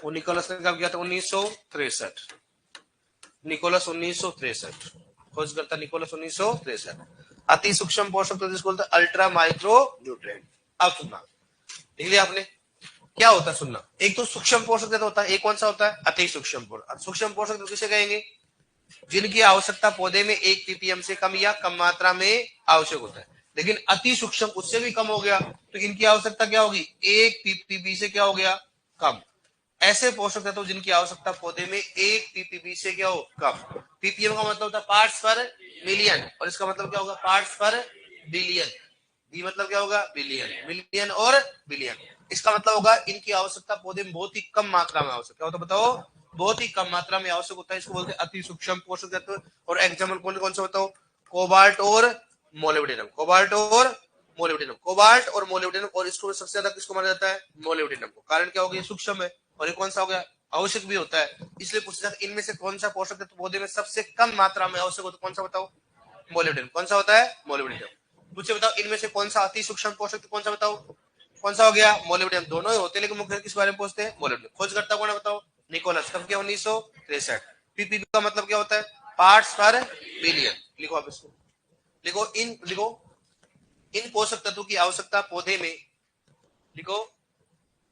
वो निकोलस ने कब किया था? 1963। निकोलस 1963, खोजकर्ता निकोलस 1963। अति सूक्ष्म पोषक तत्व जिसको बोलते हैं अल्ट्रा माइक्रो न्यूट्रिएंट। अब सुनना, लिख लिया आपने? क्या होता है सुनना, एक तो सूक्ष्म पोषक तत्व होता है, एक कौन सा होता है? अति सूक्ष्म पोषक। सूक्ष्म पोषक तत्व किसे कहेंगे? जिनकी आवश्यकता पौधे में 1 ppm से कम या कम मात्रा में आवश्यक होता है। लेकिन अति सूक्ष्म उससे भी कम हो गया, तो इनकी आवश्यकता क्या होगी? 1 ppb से क्या हो गया? कम। ऐसे पोषक तत्व जिनकी आवश्यकता पौधे में 1 ppb से क्या हो? कम। ppm का मतलब होता है पार्ट्स पर मिलियन, और इसका मतलब क्या होगा? पार्ट्स पर बिलियन। बी मतलब क्या होगा? बिलियन। मिलियन और बिलियन, इसका मतलब होगा इनकी आवश्यकता पौधे में बहुत ही कम मात्रा में आवश्यक। क्या होता है बताओ? बहुत ही कम मात्रा में आवश्यक होता है, इसको बोलते हैं अति सूक्ष्म पोषक तत्व। और एग्जाम्पल कौन कौन से बताओ? कोबाल्ट और मोलिब्डेनम, कोबाल्ट और मोलिब्डेनम, कोबाल्ट और मोलिब्डेनम। और इसको सबसे ज्यादा किसको माना जाता है? मोलिब्डेनम को। कारण क्या हो गया? सूक्ष्म है, और ये कौन सा हो गया? आवश्यक भी होता है। इसलिए पूछा जाता है इनमें से कौन सा पोषक तत्व पौधे में सबसे कम मात्रा में आवश्यक होता है? कौन सा बताओ? मोलिब्डेनम। कौन सा होता है? मोलिब्डेनम। मुझे बताओ इनमें से कौन सा अति सूक्ष्म पोषक कौन सा? बताओ कौन सा हो गया? मोलिब्डेनम। दोनों ही होते हैं, लेकिन मुख्य किस बारे में पूछते हैं? मोलिब्डेनम। खोज करता कौन है बताओ? निकोलस। कब किया? 1963। पीपीबी का मतलब क्या होता है? पार्ट्स पर बिलियन। लिखो आप इसको, लिखो इन पोषक तत्वों की आवश्यकता पौधे में, लिखो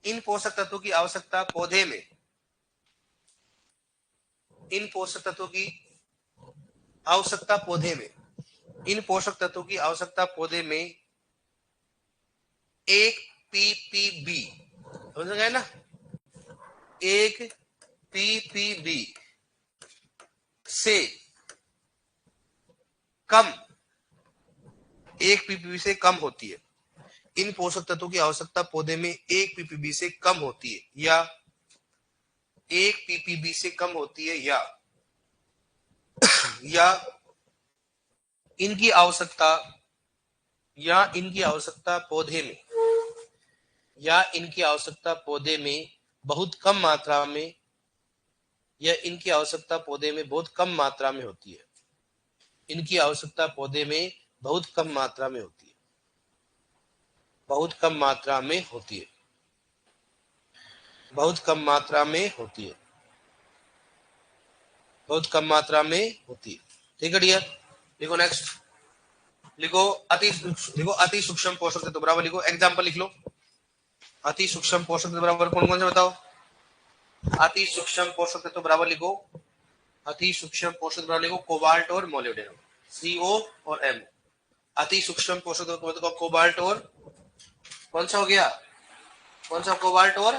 इन पोषक तत्वों की आवश्यकता पौधे में, इन पोषक तत्वों की आवश्यकता पौधे में, इन पोषक तत्वों की आवश्यकता पौधे में 1 ppb, समझ गए ना? 1 ppb से कम, 1 ppb से कम होती है। इन पोषक तत्वों की आवश्यकता पौधे में 1 ppb से कम होती है, या 1 ppb से कम होती है, या इनकी आवश्यकता पौधे में, बहुत कम मात्रा में, या इनकी आवश्यकता पौधे में बहुत कम मात्रा में होती है। इनकी आवश्यकता पौधे में बहुत कम मात्रा में होती है, बहुत कम मात्रा में होती है, बहुत कम मात्रा में होती है, बहुत कम मात्रा में होती है। ठीक है डियर, लिखो नेक्स्ट, लिखो अति सूक्ष्म पोषक तत्व बराबर, लिखो एग्जांपल लिख लो। अति सूक्ष्म पोषक तत्व बराबर कौन कौन से बताओ? अति सूक्ष्म पोषक तत्व बराबर लिखो, अति सूक्ष्म पोषक बराबर लिखो कोबाल्ट और मोलिब्डेनम, CO और M। अति सूक्ष्म पोषक तत्व कोबाल्ट और कौन सा हो गया? कौन सा? कोबाल्ट और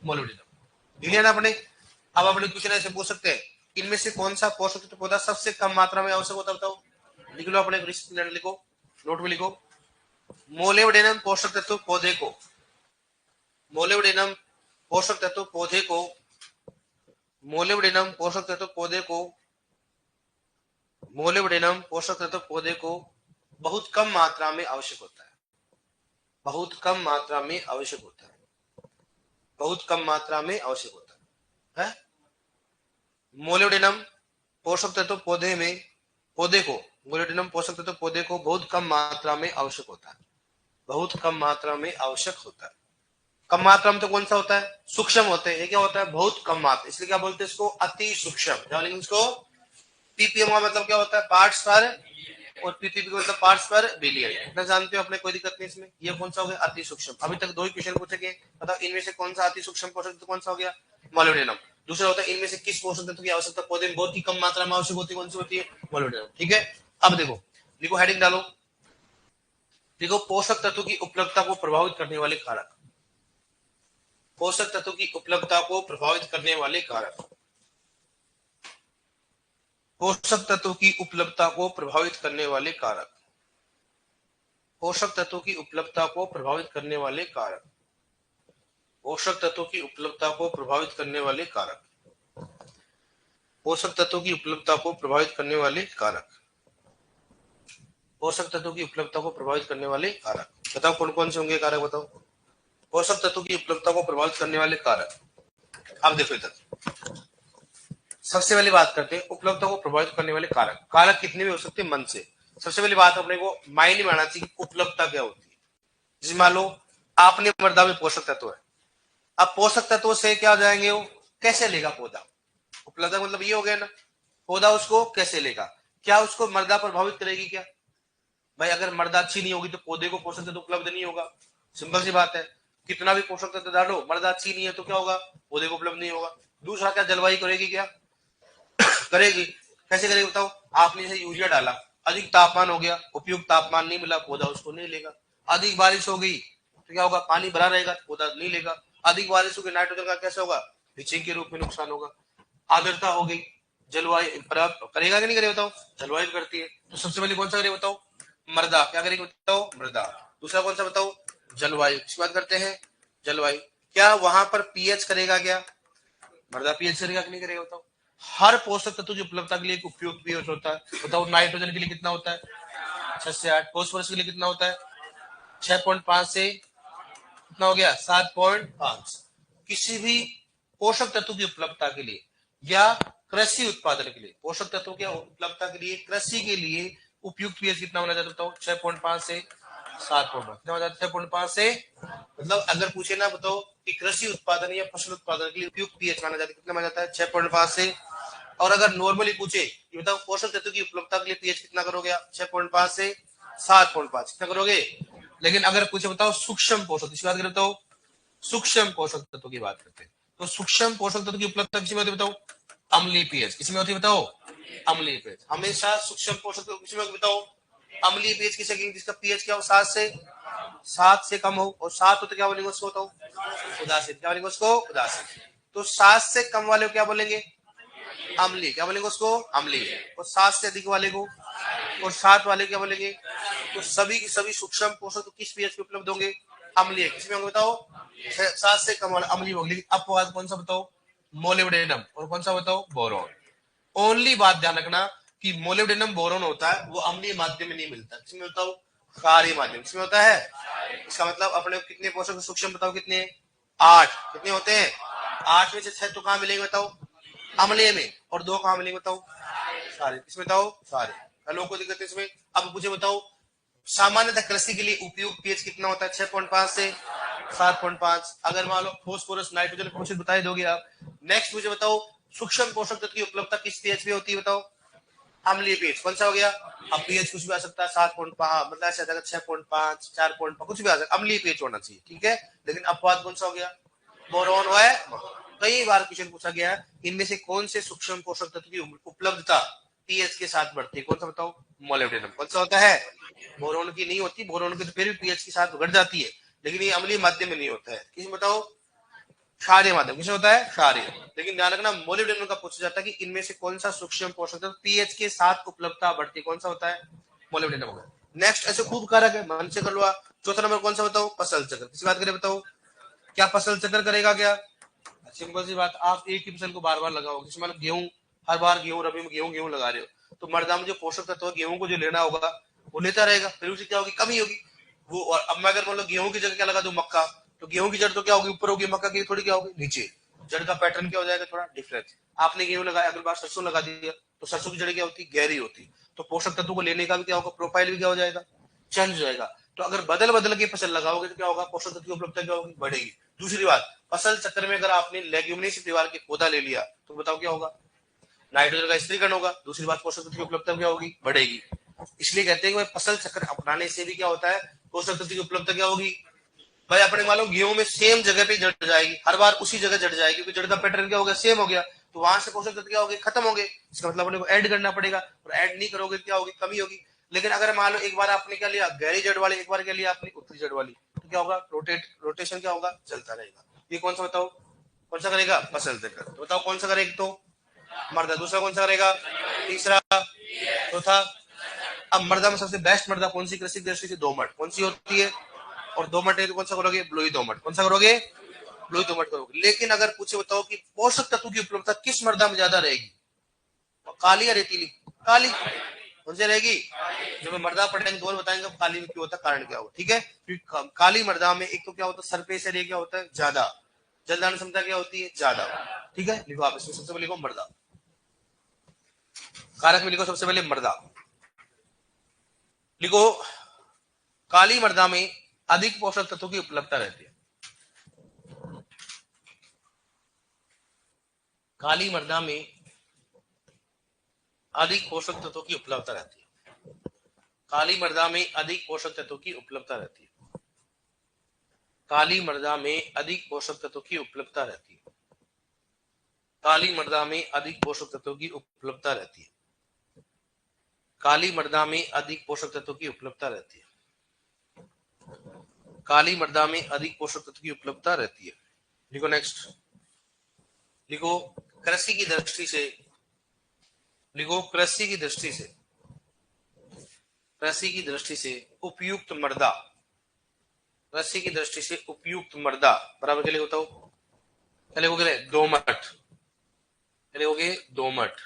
मोलिब्डेनम। लिख लिया ना आपने। अब अपने क्वेश्चन ऐसे पूछ सकते हैं, इनमें से कौन सा पोषक तत्व पौधा सबसे कम मात्रा में आवश्यक होता है? बताओ, लिख लो अपने लिखो, नोट में लिखो। मोलिब्डेनम पोषक तत्व पौधे को, मोलिब्डेनम पोषक तत्व पौधे को, मोलिब्डेनम पोषक तत्व पौधे को, मोलिब्डेनम पोषक तत्व पौधे को बहुत कम मात्रा में आवश्यक होता है, बहुत कम मात्रा में आवश्यक होता है, बहुत कम मात्रा में आवश्यक होता है। मोलिब्डेनम पोषक तत्व पौधे में, पौधे को, मोलिब्डेनम पोषक तत्व पौधे को बहुत कम मात्रा में आवश्यक होता है, बहुत कम मात्रा में आवश्यक होता है। कम मात्रा में तो कौन सा होता है? सूक्ष्म होते हैं। ये क्या होता है? बहुत कम मात्रा, इसलिए क्या बोलते हैं इसको? अति सूक्ष्म। क्या बोलेंगे इसको? ppm का मतलब क्या होता है? पार्ट्स पर, और ppb का मतलब पार्ट्स पर बिलियन। इतना जानते हो अपने, कोई दिक्कत नहीं इसमें। ये कौन सा हो गया? अति सूक्ष्म। अभी तक 2 ही क्वेश्चन पूछे गए, बताओ इनमें से कौन सा अति सूक्ष्म पोषक तत्व कौन सा हो गया? मोलिब्डेनम। दूसरा होता है इनमें से किस पोषक तत्व की आवश्यकता पौधे में बहुत ही कम मात्रा में आवश्यक होती है? कौन सी होती है? मोलिब्डेनम। ठीक है, अब देखो, लिखो हेडिंग डालो, देखो पोषक तत्व की उपलब्धता को प्रभावित करने वाले कारक, पोषक तत्व की उपलब्धता को प्रभावित करने वाले कारक, पोषक तत्व की उपलब्धता को प्रभावित करने वाले कारक, पोषक तत्व की उपलब्धता को प्रभावित करने वाले कारक, पोषक तत्व की उपलब्धता को प्रभावित करने वाले कारक, पोषक तत्व की उपलब्धता को प्रभावित करने वाले कारक, पोषक तत्व की उपलब्धता को प्रभावित करने वाले कारक। बताओ कौन कौन से होंगे कारक? बताओ पोषक तत्व की उपलब्धता को प्रभावित करने वाले कारक। अब देखो इधर, सबसे पहली बात करते हैं उपलब्धता को प्रभावित करने वाले कारक। कारक कितने भी हो सकते हैं मन से। सबसे पहली बात अपने को मायने में आना चाहिए कि उपलब्धता क्या होती है। जैसे मान लो आपने मृदा में पोषक तत्व है, अब पोषक तत्व से क्या हो जाएंगे? वो कैसे लेगा पौधा? उपलब्धता मतलब ये हो गया ना, पौधा उसको कैसे लेगा? क्या उसको मृदा प्रभावित करेगी क्या? भाई अगर मृदा अच्छी नहीं होगी तो पौधे को पोषक तत्व उपलब्ध नहीं होगा, सिंपल सी बात है। कितना भी पोषक तत्व डालो, मृदा अच्छी नहीं है तो क्या होगा? पौधे को उपलब्ध नहीं होगा। दूसरा, क्या जलवायु करेगी? क्या करेगी? कैसे करेगी बताओ? आपने जैसे यूरिया डाला, अधिक तापमान हो गया, उपयुक्त तापमान नहीं मिला, पौधा उसको नहीं लेगा। अधिक बारिश हो गई तो क्या होगा? पानी भरा रहेगा, पौधा नहीं लेगा। अधिक बारिश हो गई, नाइट्रोजन का कैसे होगा? लीचिंग के रूप में नुकसान होगा। आर्द्रता हो गई, जलवायु करेगा कि नहीं करेगा बताओ? जलवायु करती है। तो सबसे पहले कौन सा करेगा बताओ? मृदा। क्या करेगी बताओ? मृदा। दूसरा कौन सा बताओ? जलवायु। किसकी बात करते हैं? जलवायु। क्या वहां पर पीएच करेगा? क्या मृदा पीएच करेगा कि नहीं करेगा बताओ? हर पोषक तत्व की उपलब्धता के लिए एक उपयुक्त पीएच होता है। बताओ नाइट्रोजन के लिए कितना होता है? 6 से 8। फॉस्फोरस के लिए कितना होता है? 6.5 से कितना हो गया? 7.5। किसी भी पोषक तत्व की उपलब्धता के लिए या कृषि उत्पादन के लिए, पोषक तत्वों की उपलब्धता के लिए, कृषि के लिए उपयुक्त पीएच कितना होना चाहिए बताओ? 6.5 से 7.5। कितना हो जाता है? 6.5 से, मतलब अगर पूछे ना बताओ कि कृषि उत्पादन या फसल उत्पादन के लिए उपयुक्त पीएच माना जाता है, कितना माना जाता है? 6.5 से। और अगर नॉर्मली पूछे कि बताओ पोषक तत्व की उपलब्धता के लिए पीएच कितना करोगे? 6.5 से 7.5 कितना करोगे? लेकिन अगर पूछे बताओ सूक्ष्म पोषक, इसकी बात करें बताओ सूक्ष्म पोषक तत्व की बात करते हैं, तो सूक्ष्म पोषक तत्व की उपलब्धता किसी में होती है बताओ? अम्लीय पीएच। किसी में होती है बताओ? अम्लीय पीएच। हमेशा सूक्ष्म पोषक तत्व किसी में बताओ? अम्लीय पीएच किसे कहेंगे? जिसका पीएच क्या हो? 7 से कम हो। और 7 हो तो क्या बोलेंगे उसको बताओ? उदासीन। क्या बोलेंगे उसको? उदासीन। तो 7 से कम वाले को क्या बोलेंगे? अम्लीय। क्या बोलेंगे उसको? अम्लीय। और 7 से अधिक वाले को और 7 वाले क्या बोलेंगे? तो सभी की सभी सूक्ष्म पोषक तो किस पीएच पे उपलब्ध होंगे? अम्लीय। किसमें होंगे बताओ? 7 से कम वाला अम्लीय होंगे। लेकिन अपवाद कौन सा बताओ? मोलिब्डेनम। और कौन सा बताओ? बोरॉन। ओनली बात ध्यान रखना कि मोलिब्डेनम बोरॉन होता है वो अम्लीय माध्यम में नहीं मिलता। किसमें होता है? क्षारीय माध्यम। किसमें होता है? इसका मतलब अपने कितने पोषक सूक्ष्म बताओ कितने? 8। कितने होते हैं? 8 में से 6 तो कहां मिलेंगे बताओ? अम्लीय में। और 2 कहां मिलेंगे बताओ? सारे। इसमें बताओ? सारे। लोगों को दिक्कत है इसमें। अब मुझे बताओ सामान्यतः कृषि के लिए उपयुक्त पीएच कितना होता है? 6.5 से 7.5। अगर मान लो फॉस्फोरस नाइट्रोजन कुछ बता दोगे आप। नेक्स्ट मुझे बताओ सूक्ष्म पोषक तत्व की उपलब्धता किस पीएच पे होती है बताओ? अम्लीय पीएच। कौन सा हो गया? अब पीएच कुछ भी आ सकता है 7.5 मतलब ऐसा 6.5 4.5 कुछ भी आ सकता है। अम्लीय पीएच होना चाहिए। ठीक है। लेकिन अपवाद कौन सा हो गया? बोरॉन है। कई बार क्वेश्चन पूछा गया है इनमें से कौन से सूक्ष्म पोषक तत्व की उपलब्धता पीएच के साथ बढ़ती है? कौन सा बताओ? मोलिब्डेनम। कौन सा होता है? बोरॉन की नहीं होती। बोरॉन की तो फिर भी पीएच के साथ बढ़ जाती है लेकिन ये अम्लीय माध्यम में नहीं होता है। किस बताओ? क्षारीय माध्यम। किसमें होता है? क्षारीय। लेकिन ध्यान रखना मोलिब्डेनम का पूछा जाता है कि इनमें से कौन सा सूक्ष्म पोषक तत्व पीएच के साथ उपलब्धता बढ़ती है? कौन सा होता है? मोलिब्डेनम होगा। नेक्स्ट ऐसे खूब कारक है मन से कर लो। चौथा नंबर कौन सा बताओ? फसल चक्र। किसी बात करें बताओ? क्या फसल चक्र करेगा क्या? सिंपल सी बात, आप एक ही फसल को बार बार लगाओगे। जैसे मान गेहूं, हर बार गेहूं रबी में गेहूं लगा रहे हो तो मृदा में जो पोषक तत्व गेहूं को जो लेना होगा वो लेता रहेगा। फिर उसकी क्या होगी? कमी होगी वो। और अब मैं अगर मान लो गेहूं की जगह क्या लगा दूं? मक्का, तो गेहूं की जड़ तो क्या होगी? ऊपर होगी। मक्का की थोड़ी क्या होगी? नीचे। जड़ का पैटर्न क्या हो जाएगा? थोड़ा डिफरेंस। आपने गेहूं लगाया, अगली बार सरसों लगा दिया तो सरसों की जड़ क्या होती? गहरी होती। तो पोषक तत्व को लेने का भी क्या होगा? प्रोफाइल भी क्या हो जाएगा? चेंज हो जाएगा। तो अगर बदल बदल के फसल लगाओगे तो क्या होगा? पोषक तत्व की उपलब्धता क्या होगी? बढ़ेगी। दूसरी बात, फसल चक्र में अगर आपने लेग्यूमिनेसी परिवार के पौधा ले लिया तो बताओ क्या होगा? नाइट्रोजन का स्त्रीकरण होगा। दूसरी बात, पोषक तत्व की उपलब्धता क्या होगी? बढ़ेगी। इसलिए कहते हैं कि फसल चक्र अपनाने से भी क्या होता है? पोषक तत्व की उपलब्धता क्या होगी? भाई अपने मालूम गेहूं में सेम जगह पे जड़ जाएगी, हर बार उसी जगह जड़ जाएगी क्योंकि जड़ का पैटर्न क्या हो गया? सेम हो गया। तो वहां से पोषक तत्व क्या हो गए? खत्म हो गए। इसका मतलब अपने को ऐड करना पड़ेगा और ऐड नहीं करोगे क्या होगी? कमी होगी। लेकिन अगर मान लो एक बार आपने क्या लिया? गहरी जड़ वाली, एक बार क्या लिया आपने? उत्तरी जड़ वाली, तो क्या होगा? रोटेशन क्या होगा? चलता रहेगा। ये कौन सा बताओ? कौन सा करेगा? फसल चक्र। तो बताओ कौन सा करेगा? तो मृदा। दूसरा कौन सा करेगा? तीसरा। चौथा। अब मृदा में सबसे बेस्ट मृदा कौन सी कृषि दृष्टि से? दोमट। कौन सी होती है? और दोमट है तो कौन सा करोगे? ब्लूई दोमट। कौन सा करोगे? ब्लूई दोमट करोगे। लेकिन अगर पूछे बताओ कि पोषक तत्व की उपलब्धता किस मृदा में ज्यादा रहेगी? काली या रेतीली? काली। कौन सी रहेगी? जब मृदा पढ़ेंगे तो और बताएंगे काली में क्यों होता है, कारण क्या होगा। ठीक है। क्योंकि काली मृदा में एक तो क्या होता है? सरफेस एरिया क्या होता है? ज्यादा। जलदान क्षमता क्या होती है? ज्यादा। ठीक है। लिखो आप इसमें सबसे पहले लिखो मृदा। कारक में लिखो सबसे पहले मृदा। लिखो काली मृदा में अधिक पोषक तत्वों की उपलब्धता रहती है। काली मृदा में अधिक पोषक तत्वों की उपलब्धता रहती है। काली मृदा में अधिक पोषक तत्वों की उपलब्धता रहती है। काली मृदा में अधिक पोषक तत्वों की उपलब्धता रहती है। काली मृदा में अधिक पोषक तत्वों की उपलब्धता रहती है। काली मृदा में अधिक पोषक तत्वों की उपलब्धता रहती है। काली मृदा में अधिक पोषक तत्व की उपलब्धता रहती है। लिखो नेक्स्ट। लिखो कृषि की दृष्टि से। लिखो कृषि की दृष्टि से। कृषि की दृष्टि से उपयुक्त मृदा। कृषि की दृष्टि से उपयुक्त मृदा बराबर क्या लिखो बताओ? क्या लिखोगे? दोमट। क्या लिखोगे? दोमट।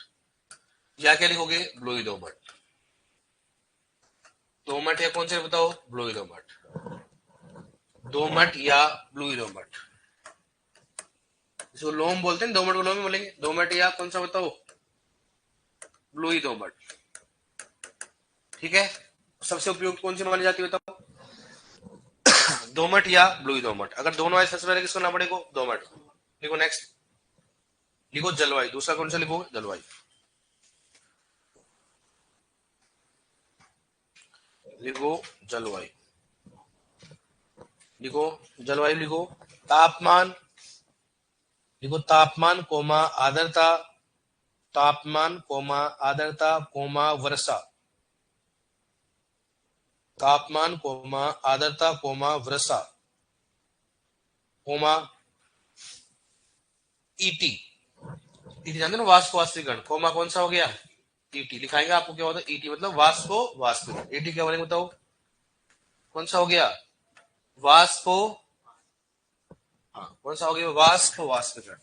या क्या लिखोगे? ब्लूई दोमट। दोमट या कौन से बताओ? ब्लूई दोमट। दोमट या ब्लूई दोमट। इसको लोम बोलते हैं, दोमट को लोम बोलेंगे। दोमट या कौन सा बताओ? ब्लूई दोमट। ठीक है। सबसे उपयुक्त कौन सी मानी जाती है बताओ? दोमट या ब्लूई दोमट। अगर दोनों है सबसे पहले किसको ना पड़ेगा? दोमट। लिखो नेक्स्ट। लिखो जलवायु। दूसरा कौन सा लिखो? जलवायु। लिखो जलवायु। लिखो जलवायु। लिखो तापमान। लिखो तापमान कोमा आर्द्रता। तापमान कोमा आर्द्रता कोमा वर्षा। तापमान कोमा आर्द्रता कोमा वर्षा कोमा ईटी। ईटी जानते हो ना? वाष्प वाष्पीकरण। कोमा कौन सा हो गया? ईटी लिखाएंगे आपको क्या होता है, ईटी मतलब वाष्पो वाष्पीकरण। ईटी क्या बोलेंगे बताओ, कौन सा हो गया, वाष्पो, हाँ कौन सा हो गया, वाष्पो वाष्पीकरण,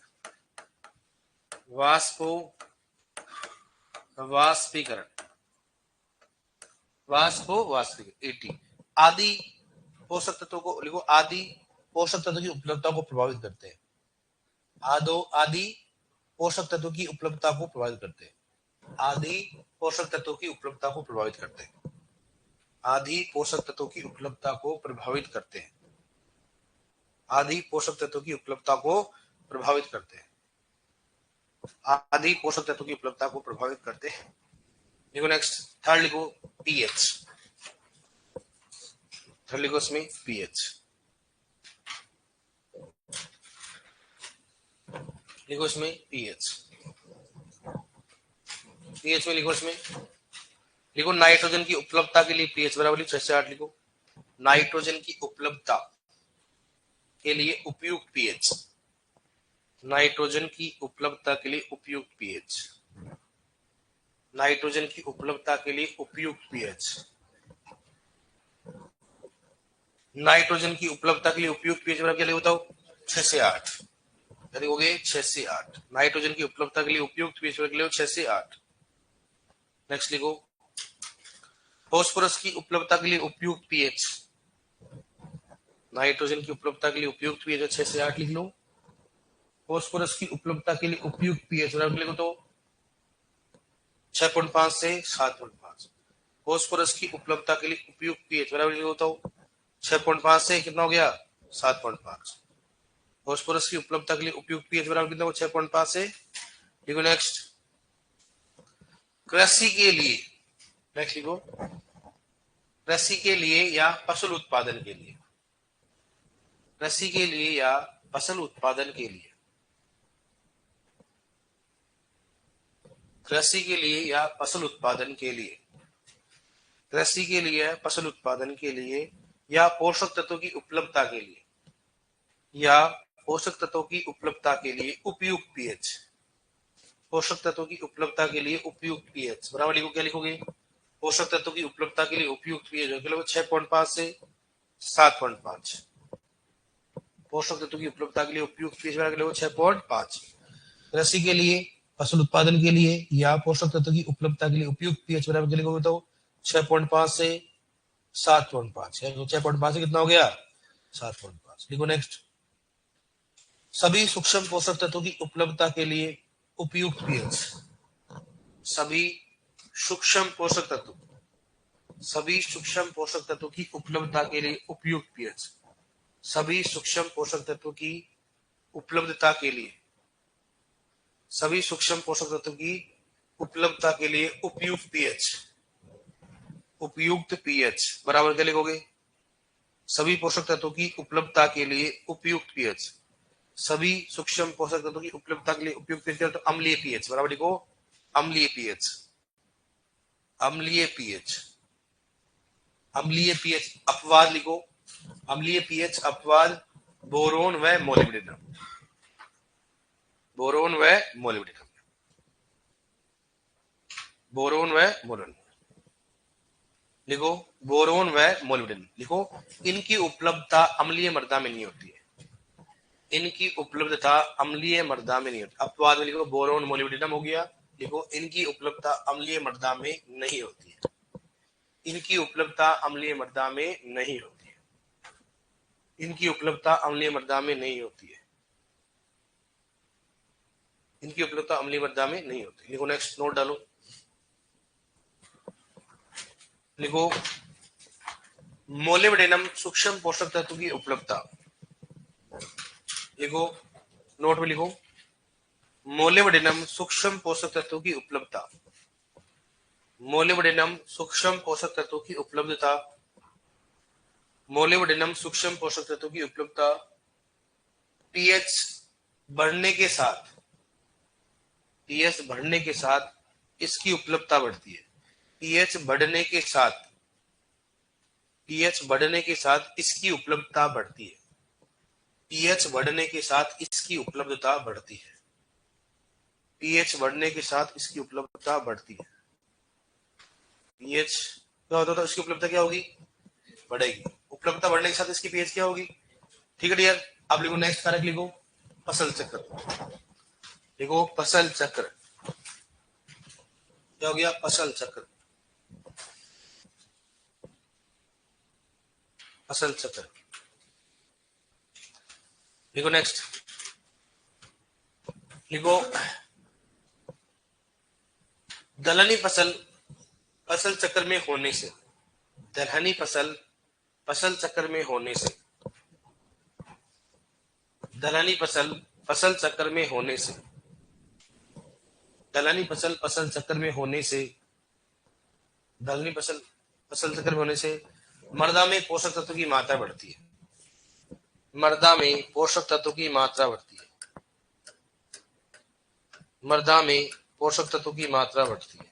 वाष्पो वाष्पीकरण, वाष्पो वाष्पीकरण ईटी। आदि पोषक तत्वों को लिखो, आदि पोषक तत्वों की उपलब्धता को प्रभावित करते हैं। आदि पोषक तत्वों की उपलब्धता को प्रभावित करते हैं। आदि पोषक तत्वों की उपलब्धता को प्रभावित करते हैं। आदि पोषक तत्वों की उपलब्धता को प्रभावित करते हैं। आदि पोषक तत्वों की उपलब्धता को प्रभावित करते हैं। आदि पोषक तत्वों की उपलब्धता को प्रभावित करते हैं। लिखो नेक्स्ट, थर्ड लिखो पीएच। थर्ड लिखो इसमें पीएच। लिखो इसमें पीएच। पीएच में लिखो, इसमें लिखो नाइट्रोजन की उपलब्धता के लिए पीएच बराबर 6 से 8 लिखो। नाइट्रोजन की उपलब्धता के लिए उपयुक्त पीएच। नाइट्रोजन की उपलब्धता के लिए उपयुक्त पीएच। नाइट्रोजन की उपलब्धता के लिए उपयुक्त पीएच। नाइट्रोजन की उपलब्धता के लिए उपयुक्त पीएच बराबर क्या बताओ, 6 से 8। यदि हो गए 6 से 8। नाइट्रोजन की उपलब्धता के लिए उपयुक्त पीएच बराबर 6 से 8। नेक्स्ट लिखो, फास्फोरस की उपलब्धता के लिए उपयुक्त पीएच। नाइट्रोजन की उपलब्धता के लिए उपयुक्त पीएच 6 से 8 लिख लो। फास्फोरस की उपलब्धता के लिए उपयुक्त पीएच बराबर लिखो तो 6.5 से 7.5। फास्फोरस की उपलब्धता के लिए उपयुक्त पीएच बराबर लिखो तो 6.5 से कितना हो गया, 7.5। फास्फोरस की उपलब्धता के लिए उपयुक्त पीएच बराबर कितना हो, 6.5 से। लिखो नेक्स्ट, कृषि के लिए, नेक्स्ट लिखो, कृषि के लिए या फसल उत्पादन के लिए, कृषि के लिए या फसल उत्पादन के लिए, कृषि के लिए या फसल उत्पादन के लिए, कृषि के लिए फसल उत्पादन के लिए या पोषक तत्वों की उपलब्धता के लिए, या पोषक तत्वों की उपलब्धता के लिए उपयुक्त पीएच। पोषक तत्वों की उपलब्धता के लिए उपयुक्त पीएच बराबर लिखो, क्या लिखोगे, पोषक तत्वों की उपलब्धता के लिए उपयुक्त पीएच 6.5 से 7.5। पोषक तत्वों की उपलब्धता के लिए उपयुक्त पीएच बराबर 6.5। कृषि के लिए, फसल उत्पादन के लिए या पोषक तत्वों की उपलब्धता के लिए उपयुक्त पीएच बराबर क्या लिखोगे तो 6.5 से 7.5। 6.5 से कितना हो गया, 7.5। लिखो नेक्स्ट, सभी सूक्ष्म पोषक तत्वों की उपलब्धता के लिए उपयुक्त पीएच। सभी सूक्ष्म पोषक तत्व, सभी सूक्ष्म पोषक तत्वों की उपलब्धता के लिए उपयुक्त पीएच। सभी सूक्ष्म पोषक तत्वों की उपलब्धता के लिए, सभी सूक्ष्म पोषक तत्वों की उपलब्धता के लिए उपयुक्त पीएच। उपयुक्त पीएच बराबर क्या लिखोगे, सभी पोषक तत्वों की उपलब्धता के लिए उपयुक्त पीएच। सभी सूक्ष्म पोषक तत्वों की उपलब्धता के लिए उपयुक्त पीएच तो अम्लीय पीएच बराबर लिखो, अम्लीय पीएच। अम्लीय पीएच, अम्लीय पीएच अपवाद लिखो, अम्लीय पीएच अपवाद बोरोन व मोलिब्डेनम, बोरोन व मोलिब्डेनम, बोरोन व मोलिब्डेनम लिखो, बोरोन व मोलिब्डेनम लिखो। इनकी उपलब्धता अम्लीय मृदा में नहीं होती है, इनकी उपलब्धता अम्लीय मृदा में नहीं होती। अपवाद में लिखो बोरोन मोलिब्डेनम हो गया। लिखो, इनकी उपलब्धता अम्लीय मृदा में नहीं होती है, इनकी उपलब्धता अम्लीय मृदा में नहीं होती है, इनकी उपलब्धता अम्लीय मृदा में नहीं होती है, इनकी उपलब्धता अम्लीय मृदा में नहीं होती। लिखो नेक्स्ट, नोट डालो। लिखो, मोलिब्डेनम सूक्ष्म पोषक तत्व की उपलब्धता, लिखो नोट में लिखो, मोलिब्डेनम सूक्ष्म पोषक तत्वों की उपलब्धता, मोलिब्डेनम सूक्ष्म पोषक तत्वों की उपलब्धता, मोलिब्डेनम सूक्ष्म पोषक तत्वों की उपलब्धता पीएच बढ़ने के साथ, पीएच बढ़ने के साथ इसकी उपलब्धता बढ़ती है। पीएच बढ़ने के साथ, पीएच बढ़ने के साथ इसकी उपलब्धता बढ़ती है। पीएच बढ़ने के साथ इसकी उपलब्धता बढ़ती है। पीएच बढ़ने के साथ इसकी उपलब्धता बढ़ती है। पीएच क्या होता था, उसकी उपलब्धता क्या होगी, बढ़ेगी। उपलब्धता बढ़ने के साथ इसकी पीएच क्या होगी। ठीक है डियर, अब लिखो नेक्स्ट कारक, लिखो पसल चक्र। लिखो पसल चक्र, क्या हो गया, पसल चक्र, पसल चक्र। लिखो नेक्स्ट, लिखो दलहनी फसल फसल चक्र में होने से, दलहनी फसल फसल चक्र में होने से, दलहनी फसल फसल चक्र में होने से, दलहनी फसल फसल चक्र में होने से, दलहनी फसल फसल चक्र में होने से मृदा में पोषक तत्व की मात्रा बढ़ती है, मृदा में पोषक तत्व की मात्रा बढ़ती है, मृदा में पोषक तत्व की मात्रा बढ़ती है,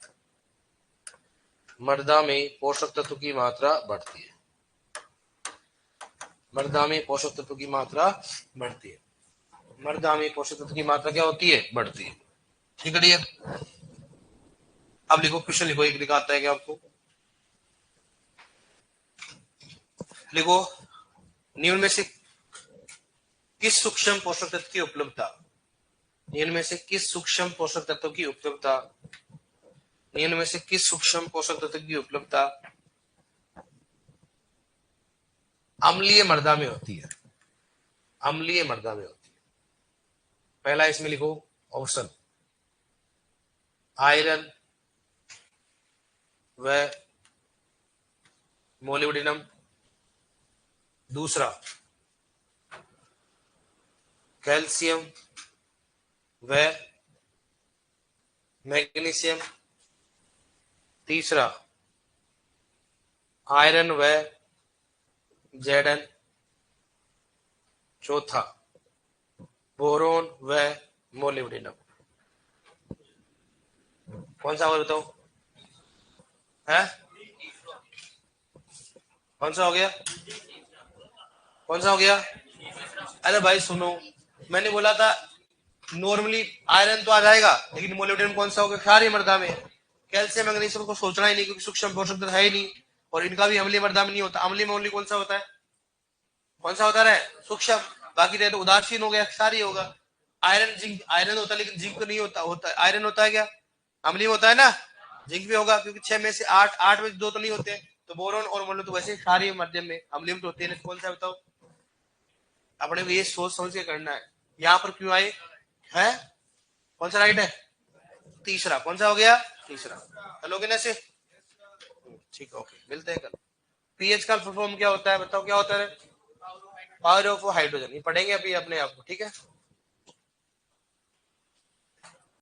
मृदा में पोषक तत्व की मात्रा बढ़ती है, मृदा में पोषक तत्व की मात्रा बढ़ती है, मृदा में पोषक तत्व की मात्रा क्या होती है, बढ़ती है। ठीक है डियर, अब लिखो क्वेश्चन, लिखो एक दिखाता है क्या आपको, लिखो निम्न में से किस सूक्ष्म पोषक तत्व की उपलब्धता, निम्न में से किस सूक्ष्म पोषक तत्व की उपलब्धता, निम्न में से किस सूक्ष्म पोषक तत्व की उपलब्धता अम्लीय मृदा में होती है, अम्लीय मृदा में होती है। पहला इसमें लिखो ऑप्शन आयरन व मोलिब्डेनम, दूसरा कैल्शियम व मैग्नीशियम, तीसरा आयरन व जेडन, चौथा बोरोन व मोलिब्डेनम। कौन सा और बताओ है, कौन सा हो गया, कौन सा हो गया। अरे भाई सुनो, मैंने बोला था नॉर्मली आयरन तो आ जाएगा, लेकिन मोलिब्डेनम कौन सा होगा, क्षारीय मृदा में। कैल्शियम मैग्नीशियम को सोचना ही नहीं, क्योंकि सूक्ष्म पोषक तत्व है ही नहीं, और इनका भी अम्लीय मृदा में नहीं होता। अम्लीय में ओनली कौन सा होता है, कौन सा होता है सूक्ष्म, बाकी तो उदासीन हो गया, क्षारीय होगा। आयरन जिंक, आयरन होता है लेकिन जिंक नहीं होता, होता है आयरन होता है क्या, अम्लीय होता है ना, जिंक भी होगा, क्योंकि 6 में से 8, 8 में से 2 तो नहीं होते। तो बोरोन और मोलिब्डेनम तो वैसे क्षारीय मध्यम में, अम्लीय तो होते हैं। कौन सा बताओ, अपने को ये सोच समझ के करना है। यहाँ पर क्यों आए है, कौन सा राइट है, तीसरा। कौन सा हो गया, तीसरा। चलोगे ना से, ठीक है, ओके, मिलते हैं कल। पीएच का फुल फॉर्म क्या होता है बताओ, क्या होता है, पावर ऑफ हाइड्रोजन, ये पढ़ेंगे अभी अपने आप को, ठीक है।